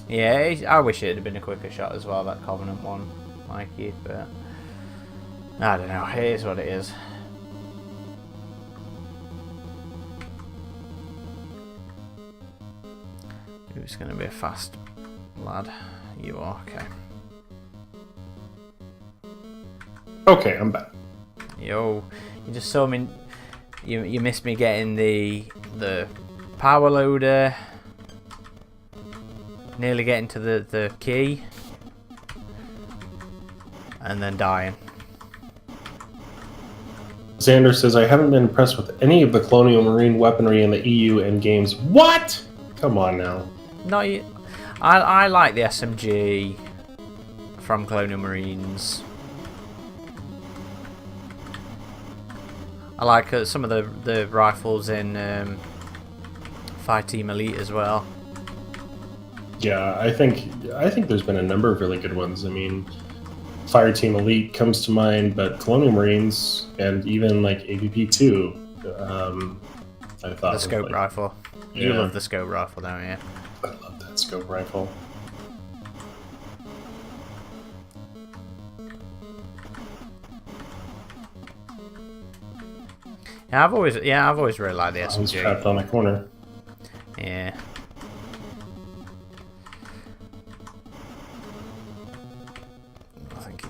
Yeah, I wish it had been a quicker shot as well, that Covenant one, Mikey, but I don't know, it is what it is. Who's going to be a fast lad? You are, okay. Okay, I'm back. Yo, you just saw me, you missed me getting the power loader. Nearly getting to the key and then dying. Xander says, I haven't been impressed with any of the Colonial Marine weaponry in the EU and games. What? Come on now. Not you. I like the SMG from Colonial Marines. I like some of the rifles in Fireteam Elite as well. Yeah, I think there's been a number of really good ones. I mean, Fireteam Elite comes to mind, but Colonial Marines and even like AVP2, I thought the scope rifle. Yeah. You love the scope rifle, don't you? I love that scope rifle. Yeah, I've always really liked the SMG. I was trapped on a corner. Yeah.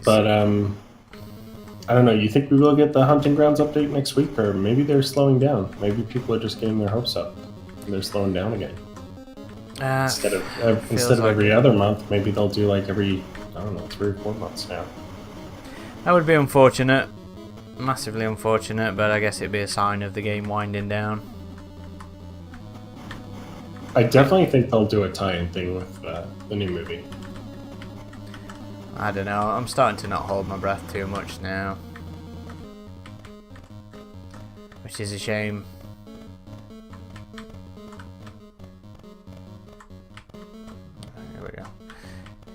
But I don't know. You think we will get the Hunting Grounds update next week, or maybe they're slowing down? Maybe people are just getting their hopes up and they're slowing down again. Instead of every other month, maybe they'll do like every 3 or 4 months now. That would be unfortunate, massively unfortunate. But I guess it'd be a sign of the game winding down. I definitely think they'll do a tie-in thing with the new movie. I don't know, I'm starting to not hold my breath too much now. Which is a shame. Here we go.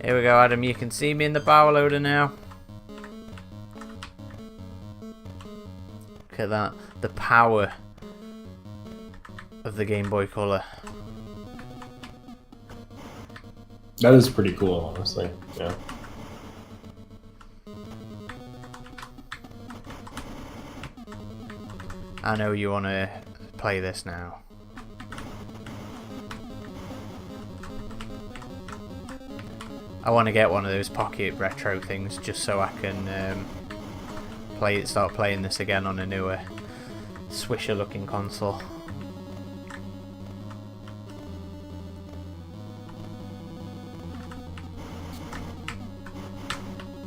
Here we go, Adam, you can see me in the power loader now. Look at that. The power of the Game Boy Color. That is pretty cool, honestly. Yeah. I know you want to play this now. I want to get one of those pocket retro things just so I can start playing this again on a newer, swisher-looking console.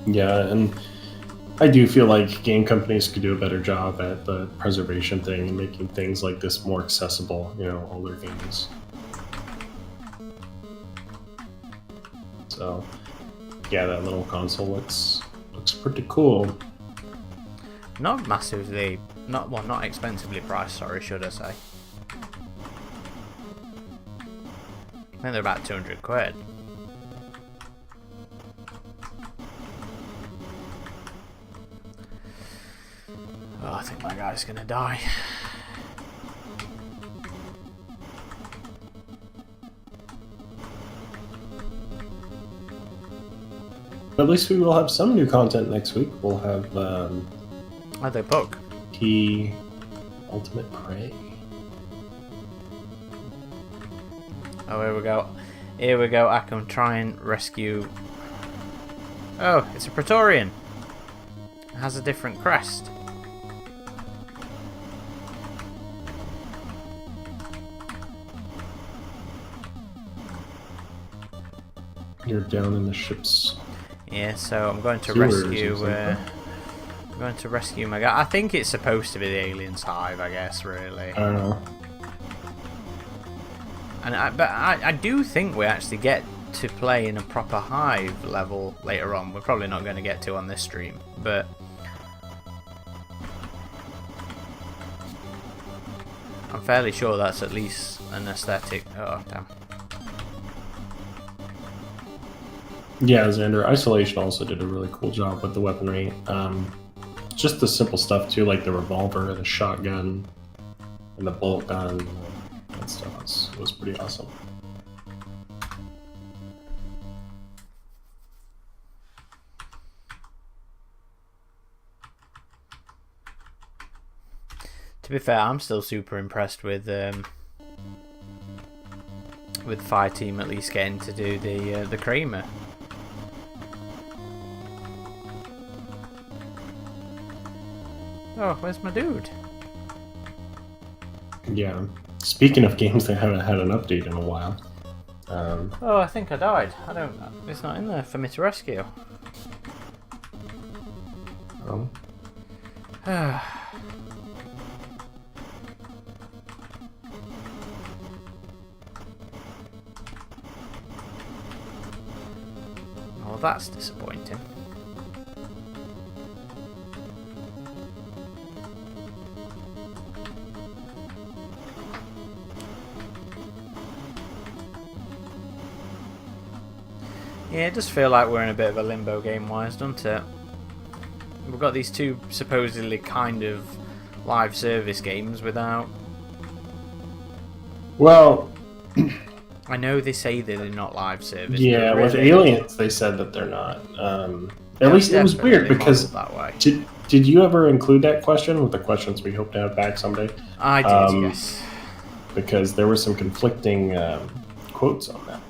Yeah, and I do feel like game companies could do a better job at the preservation thing and making things like this more accessible, you know, older games. So, yeah, that little console looks pretty cool. Not expensively priced, sorry, should I say. I think they're about 200 quid. Oh, I think my guy's gonna die. But at least we will have some new content next week. We'll have How'd they book? Key Ultimate Prey. Oh, here we go. Here we go. I can try and rescue. Oh, it's a Praetorian. It has a different crest. You're down in the ship's. Yeah, so I'm going to sewers rescue. I'm going to rescue my guy. I think it's supposed to be the alien's hive, I guess. Really. I don't know. And but I do think we actually get to play in a proper hive level later on. We're probably not going to get to on this stream, but I'm fairly sure that's at least an aesthetic. Oh damn. Yeah, Xander, Isolation also did a really cool job with the weaponry. Just the simple stuff too, like the revolver, the shotgun, and the bolt gun. That stuff was pretty awesome. To be fair, I'm still super impressed with Fireteam at least getting to do the Kramer. Oh, where's my dude? Yeah. Speaking of games that haven't had an update in a while. Oh, I think I died. I don't. It's not in there for me to rescue. Oh. Well, that's disappointing. Yeah, it does feel like we're in a bit of a limbo game-wise, doesn't it? We've got these two supposedly kind of live service games without... Well... I know they say that they're not live service. Yeah, really... with Aliens they said that they're not. At least it was weird because... That way. Did you ever include that question with the questions we hope to have back someday? I did, yes. Because there were some conflicting quotes on that.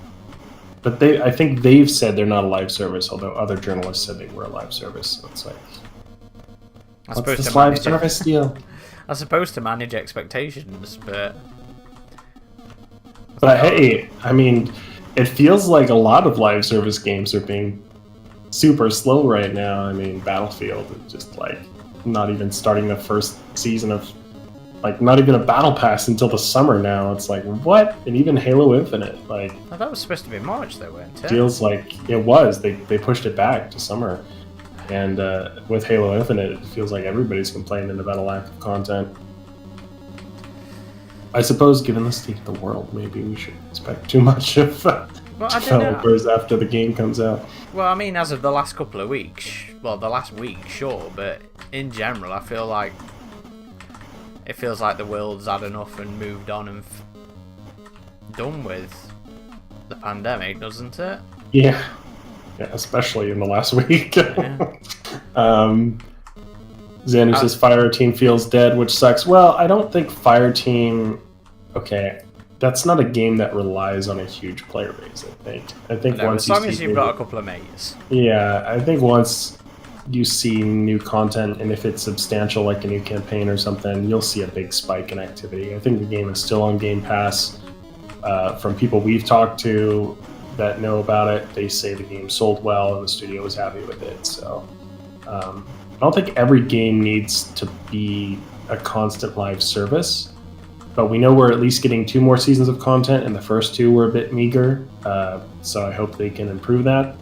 But I think they've said they're not a live service, although other journalists said they were a live service. So it's like, what's this live service deal? I'm supposed to manage expectations, but hey, I mean, it feels like a lot of live service games are being super slow right now. I mean, Battlefield is just like not even starting the first season of, like, not even a battle pass until the summer now. It's like, what? And even Halo Infinite, like... Oh, that was supposed to be March, though, weren't it? Feels like it was. They pushed it back to summer. And with Halo Infinite, it feels like everybody's complaining about a lack of content. I suppose, given the state of the world, maybe we shouldn't expect too much of developers after the game comes out. Well, I mean, as of the last couple of weeks, well, the last week, sure, but in general, I feel like it feels like the world's had enough and moved on and done with the pandemic, doesn't it? Yeah, especially in the last week. Yeah. Xander says Fireteam feels dead, which sucks. Well, I don't think Fireteam... Okay, that's not a game that relies on a huge player base. I think No, once as long you as see you've got a couple of mates. yeah, I think once you see new content, and if it's substantial, like a new campaign or something, you'll see a big spike in activity. I think the game is still on Game Pass. From people we've talked to that know about it, they say the game sold well and the studio was happy with it. So I don't think every game needs to be a constant live service, but we know we're at least getting 2 more seasons of content, and the first 2 were a bit meager. So I hope they can improve that.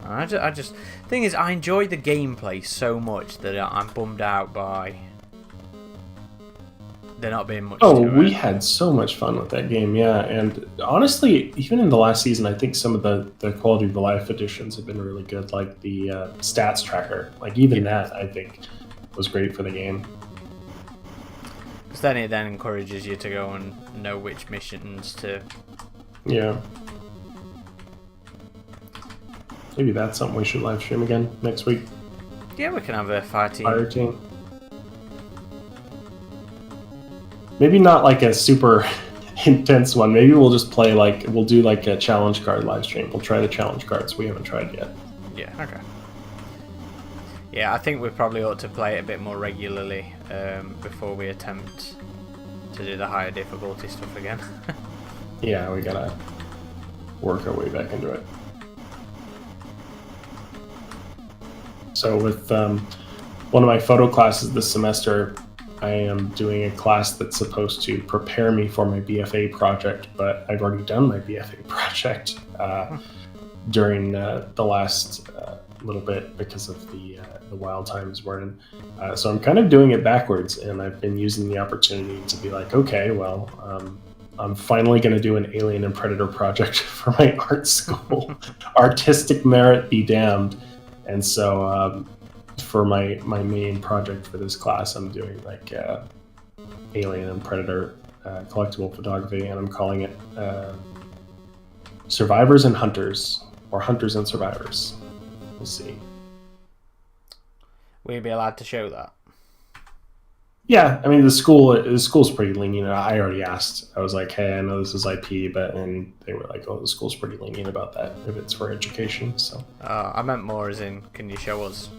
I just thing is, I enjoy the gameplay so much that I'm bummed out by there not being much. Oh, to we it. had so much fun with that game, yeah. And honestly, even in the last season, I think some of the quality of the life additions have been really good. Like the stats tracker, like even that, I think, was great for the game. Because then it encourages you to go and know which missions to. Yeah. Maybe that's something we should live stream again next week. Yeah, we can have a fire team. Maybe not like a super intense one. Maybe we'll just play we'll do like a challenge card live stream. We'll try the challenge cards we haven't tried yet. Yeah, okay. Yeah, I think we probably ought to play it a bit more regularly before we attempt to do the higher difficulty stuff again. Yeah, we gotta work our way back into it. So with one of my photo classes this semester, I am doing a class that's supposed to prepare me for my BFA project, but I've already done my BFA project during the last little bit because of the wild times we're in. So I'm kind of doing it backwards, and I've been using the opportunity to be like, okay, well, I'm finally going to do an Alien and Predator project for my art school. Artistic merit be damned. And so for my main project for this class, I'm doing like Alien and Predator collectible photography, and I'm calling it Survivors and Hunters, or Hunters and Survivors. We'll see. Will you be allowed to show that? Yeah, I mean the school's pretty lenient. I already asked. I was like, "Hey, I know this is IP, and they were like, "Oh, the school's pretty lenient about that if it's for education." So. I meant more as in, can you show us?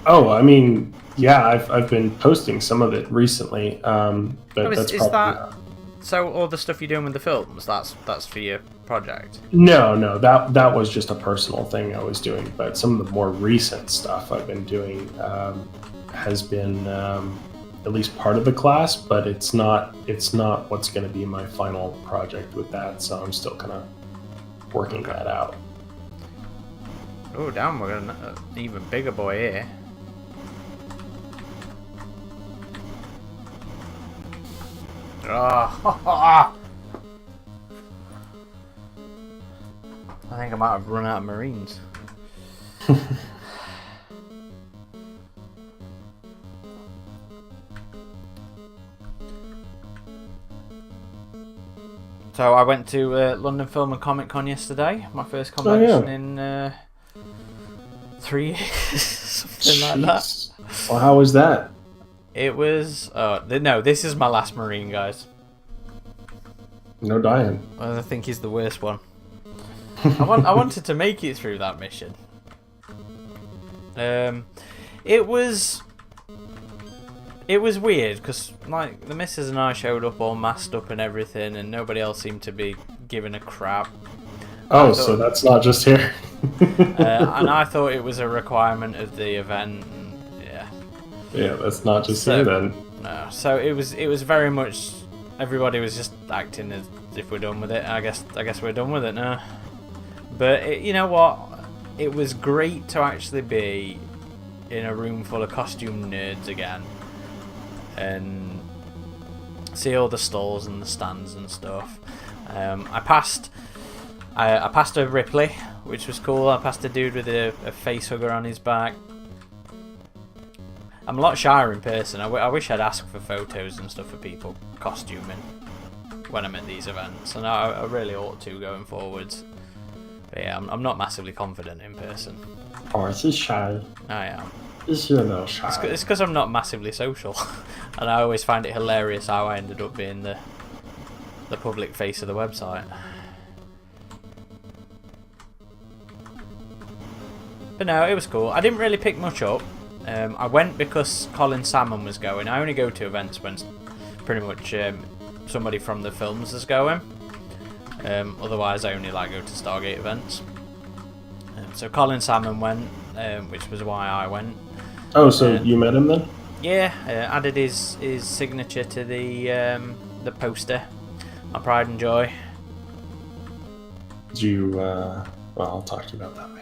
Oh, I mean, yeah, I've been posting some of it recently, but that's probably not. So all the stuff you're doing with the films, that's for your project? No, that was just a personal thing I was doing. But some of the more recent stuff I've been doing has been at least part of the class, but it's not what's going to be my final project with that. So I'm still kind of working that out. Oh, damn! We're got an even bigger boy here. Oh, I think I might have run out of Marines. So I went to London Film and Comic Con yesterday. My first convention in 3 years, something like that. Well, how was that? It was. No, this is my last Marine, guys. No dying. Well, I think he's the worst one. I wanted to make it through that mission. It was weird because like the missus and I showed up all masked up and everything, and nobody else seemed to be giving a crap. Oh, so that's not just here. And I thought it was a requirement of the event. And, yeah. Yeah, that's not just here then. No, so it was very much. Everybody was just acting as if we're done with it. I guess we're done with it now. But you know what? It was great to actually be in a room full of costume nerds again, and see all the stalls and the stands and stuff. I passed a Ripley, which was cool. I passed a dude with a face hugger on his back. I'm a lot shyer in person. I wish I'd asked for photos and stuff for people costuming when I'm at these events, and I really ought to going forwards. But yeah, I'm not massively confident in person. Oh, this is shy. I am. This is a little shy. It's because I'm not massively social, and I always find it hilarious how I ended up being the public face of the website. But no, it was cool. I didn't really pick much up. I went because Colin Salmon was going. I only go to events when pretty much somebody from the films is going. Otherwise, I only go to Stargate events. So Colin Salmon went, which was why I went. Oh, so you met him then? Yeah, added his signature to the poster. My pride and joy. Did you? Well, I'll talk to you about that later.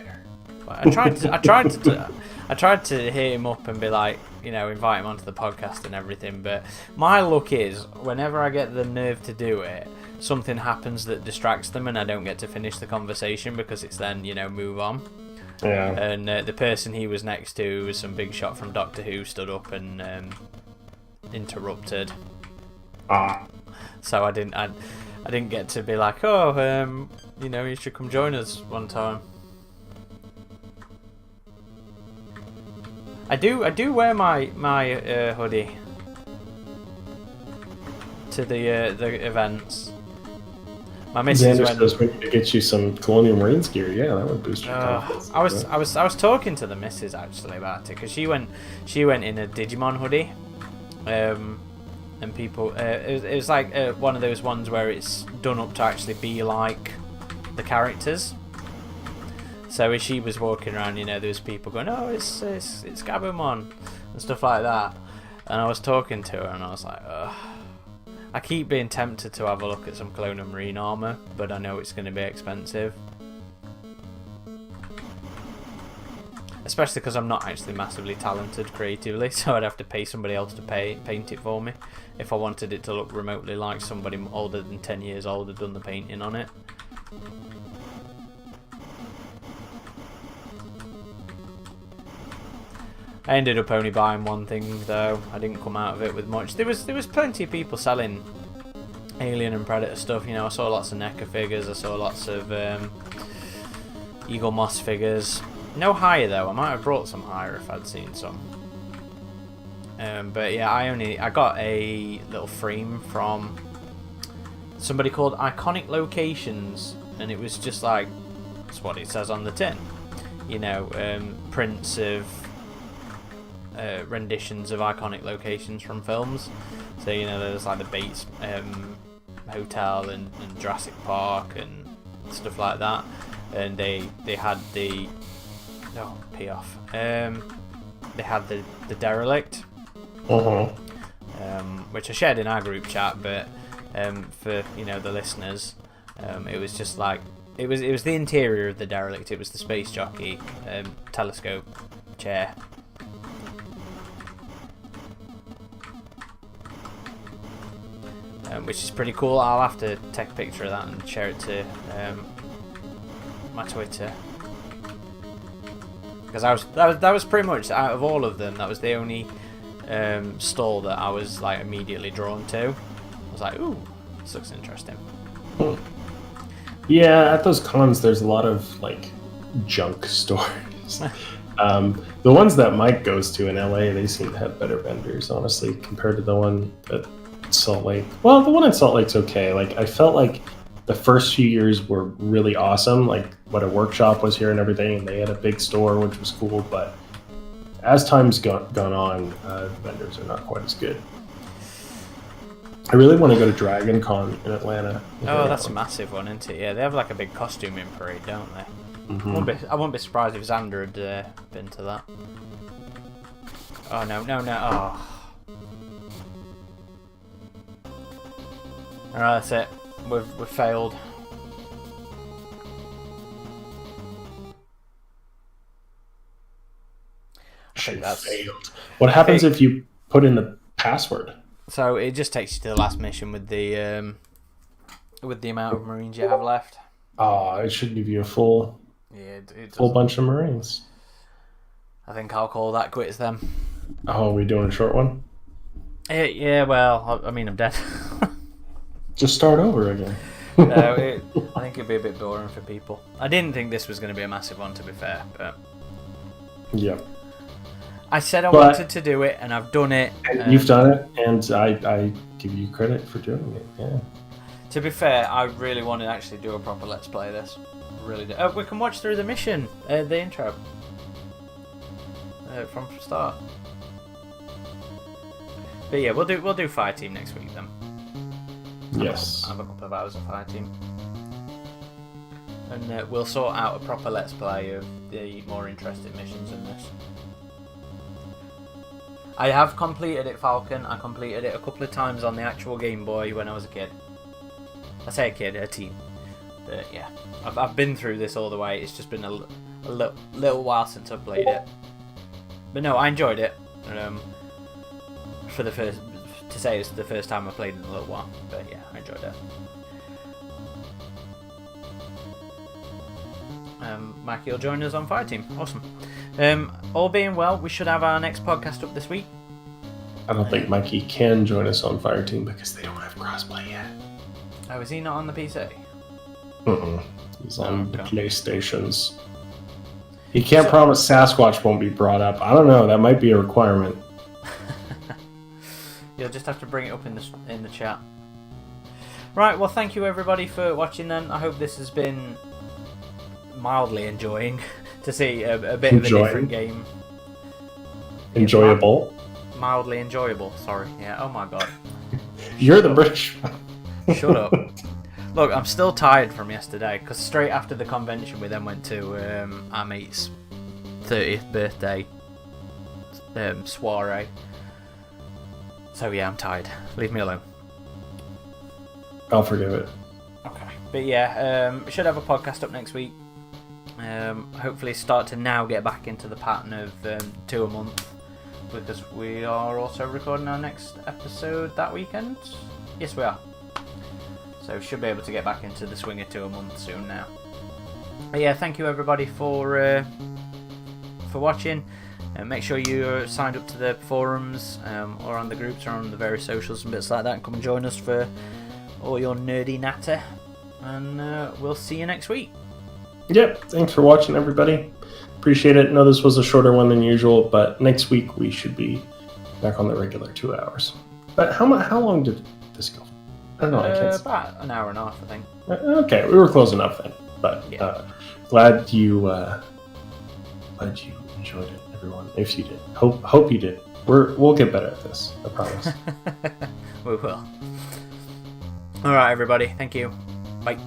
I tried to hit him up and be like, invite him onto the podcast and everything. But my luck is, whenever I get the nerve to do it, something happens that distracts them, and I don't get to finish the conversation because it's then move on. Yeah. And the person he was next to was some big shot from Doctor Who, stood up and interrupted. So I didn't get to be like, you should come join us one time. I do wear my hoodie to the events. My missus went. We need to get you some Colonial Marines gear. Yeah, that would boost your confidence. I was talking to the missus actually about it because she went in a Digimon hoodie, and people it was like one of those ones where it's done up to actually be like the characters. So as she was walking around, there was people going, "Oh, it's Gabumon," and stuff like that. And I was talking to her, and I was like, "Ugh." I keep being tempted to have a look at some Colonial Marine armour, but I know it's going to be expensive. Especially because I'm not actually massively talented creatively, so I'd have to pay somebody else to paint it for me if I wanted it to look remotely like somebody older than 10 years old had done the painting on it. I ended up only buying one thing though. I didn't come out of it with much. There was plenty of people selling Alien and Predator stuff. I saw lots of NECA figures. I saw lots of Eagle Moss figures. No higher though. I might have brought some higher if I'd seen some. But yeah, I got a little frame from somebody called Iconic Locations, and it was just like, that's what it says on the tin. Prints of renditions of iconic locations from films. So there's like the Bates Hotel and Jurassic Park and stuff like that. And they had the they had the Derelict, which I shared in our group chat. But for the listeners, it was just like it was the interior of the Derelict. It was the space jockey, telescope chair. Which is pretty cool. I'll have to take a picture of that and share it to my Twitter, because that was pretty much, out of all of them, that was the only stall that I was like immediately drawn to. I was like, ooh, this looks interesting. Yeah, at those cons, there's a lot of like junk stores. The ones that Mike goes to in LA, they seem to have better vendors, honestly, compared to the one at Salt Lake. Well, the one in Salt Lake's okay. Like, I felt like the first few years were really awesome, like what a workshop was here and everything, and they had a big store, which was cool. But as time's gone on, vendors are not quite as good. I really want to go to Dragon Con in Atlanta. Oh, that's a massive one, isn't it? Yeah, they have like a big costuming parade, don't they? Mm-hmm. I wouldn't be surprised if Xander had been to that. Oh, no. Oh. Alright, that's it. We've failed. I think that's failed. What happens if you put in the password? So it just takes you to the last mission with the amount of Marines you have left. Oh, it should give you a full bunch of Marines. I think I'll call that quits then. Oh, are we doing a short one? Yeah, well, I mean, I'm dead. Just start over again. I think it'd be a bit boring for people. I didn't think this was going to be a massive one, to be fair, but Yeah. I said I wanted to do it, and I've done it. And you've done it, and I give you credit for doing it. Yeah. To be fair, I really want to actually do a proper Let's Play this. Really do. We can watch through the mission, the intro, from the start. But yeah, we'll do Fireteam next week then. Yes. Have a couple of hours of Fireteam, and we'll sort out a proper Let's Play of the more interesting missions in this. I have completed it, Falcon. I completed it a couple of times on the actual Game Boy when I was a kid. I say a kid, a teen. But yeah, I've been through this all the way. It's just been a little while since I've played it. But no, I enjoyed it. To say it's the first time I played in a little while. But yeah, I enjoyed it. Mikey will join us on Fireteam. Awesome. All being well, we should have our next podcast up this week. I don't think Mikey can join us on Fireteam because they don't have crossplay yet. Oh, is he not on the PC? He's on the PlayStations. He can't promise Sasquatch won't be brought up. I don't know. That might be a requirement. You'll just have to bring it up in the chat. Right. Well, thank you everybody for watching. Then I hope this has been mildly enjoying to see a bit of a different game. Enjoyable. Mildly enjoyable. Sorry. Yeah. Oh my god. You're the British. Shut up. Look, I'm still tired from yesterday because straight after the convention we then went to our mate's 30th birthday soiree. So yeah, I'm tired. Leave me alone. I'll forgive it. Okay. But yeah, we should have a podcast up next week. Hopefully start to now get back into the pattern of 2 a month, because we are also recording our next episode that weekend. Yes, we are. So we should be able to get back into the swing of 2 a month soon now. But yeah, thank you everybody for watching. Make sure you're signed up to the forums or on the groups or on the various socials and bits like that, and come and join us for all your nerdy natter. And we'll see you next week. Yep, thanks for watching, everybody. Appreciate it. No, this was a shorter one than usual, but next week we should be back on the regular 2 hours. But how long did this go? I don't know. I can't about an hour and a half, I think. Okay, we were close enough then. But yeah. Glad you enjoyed it, everyone. If you did, hope you did. We'll get better at this. I promise. We will. All right, everybody. Thank you. Bye.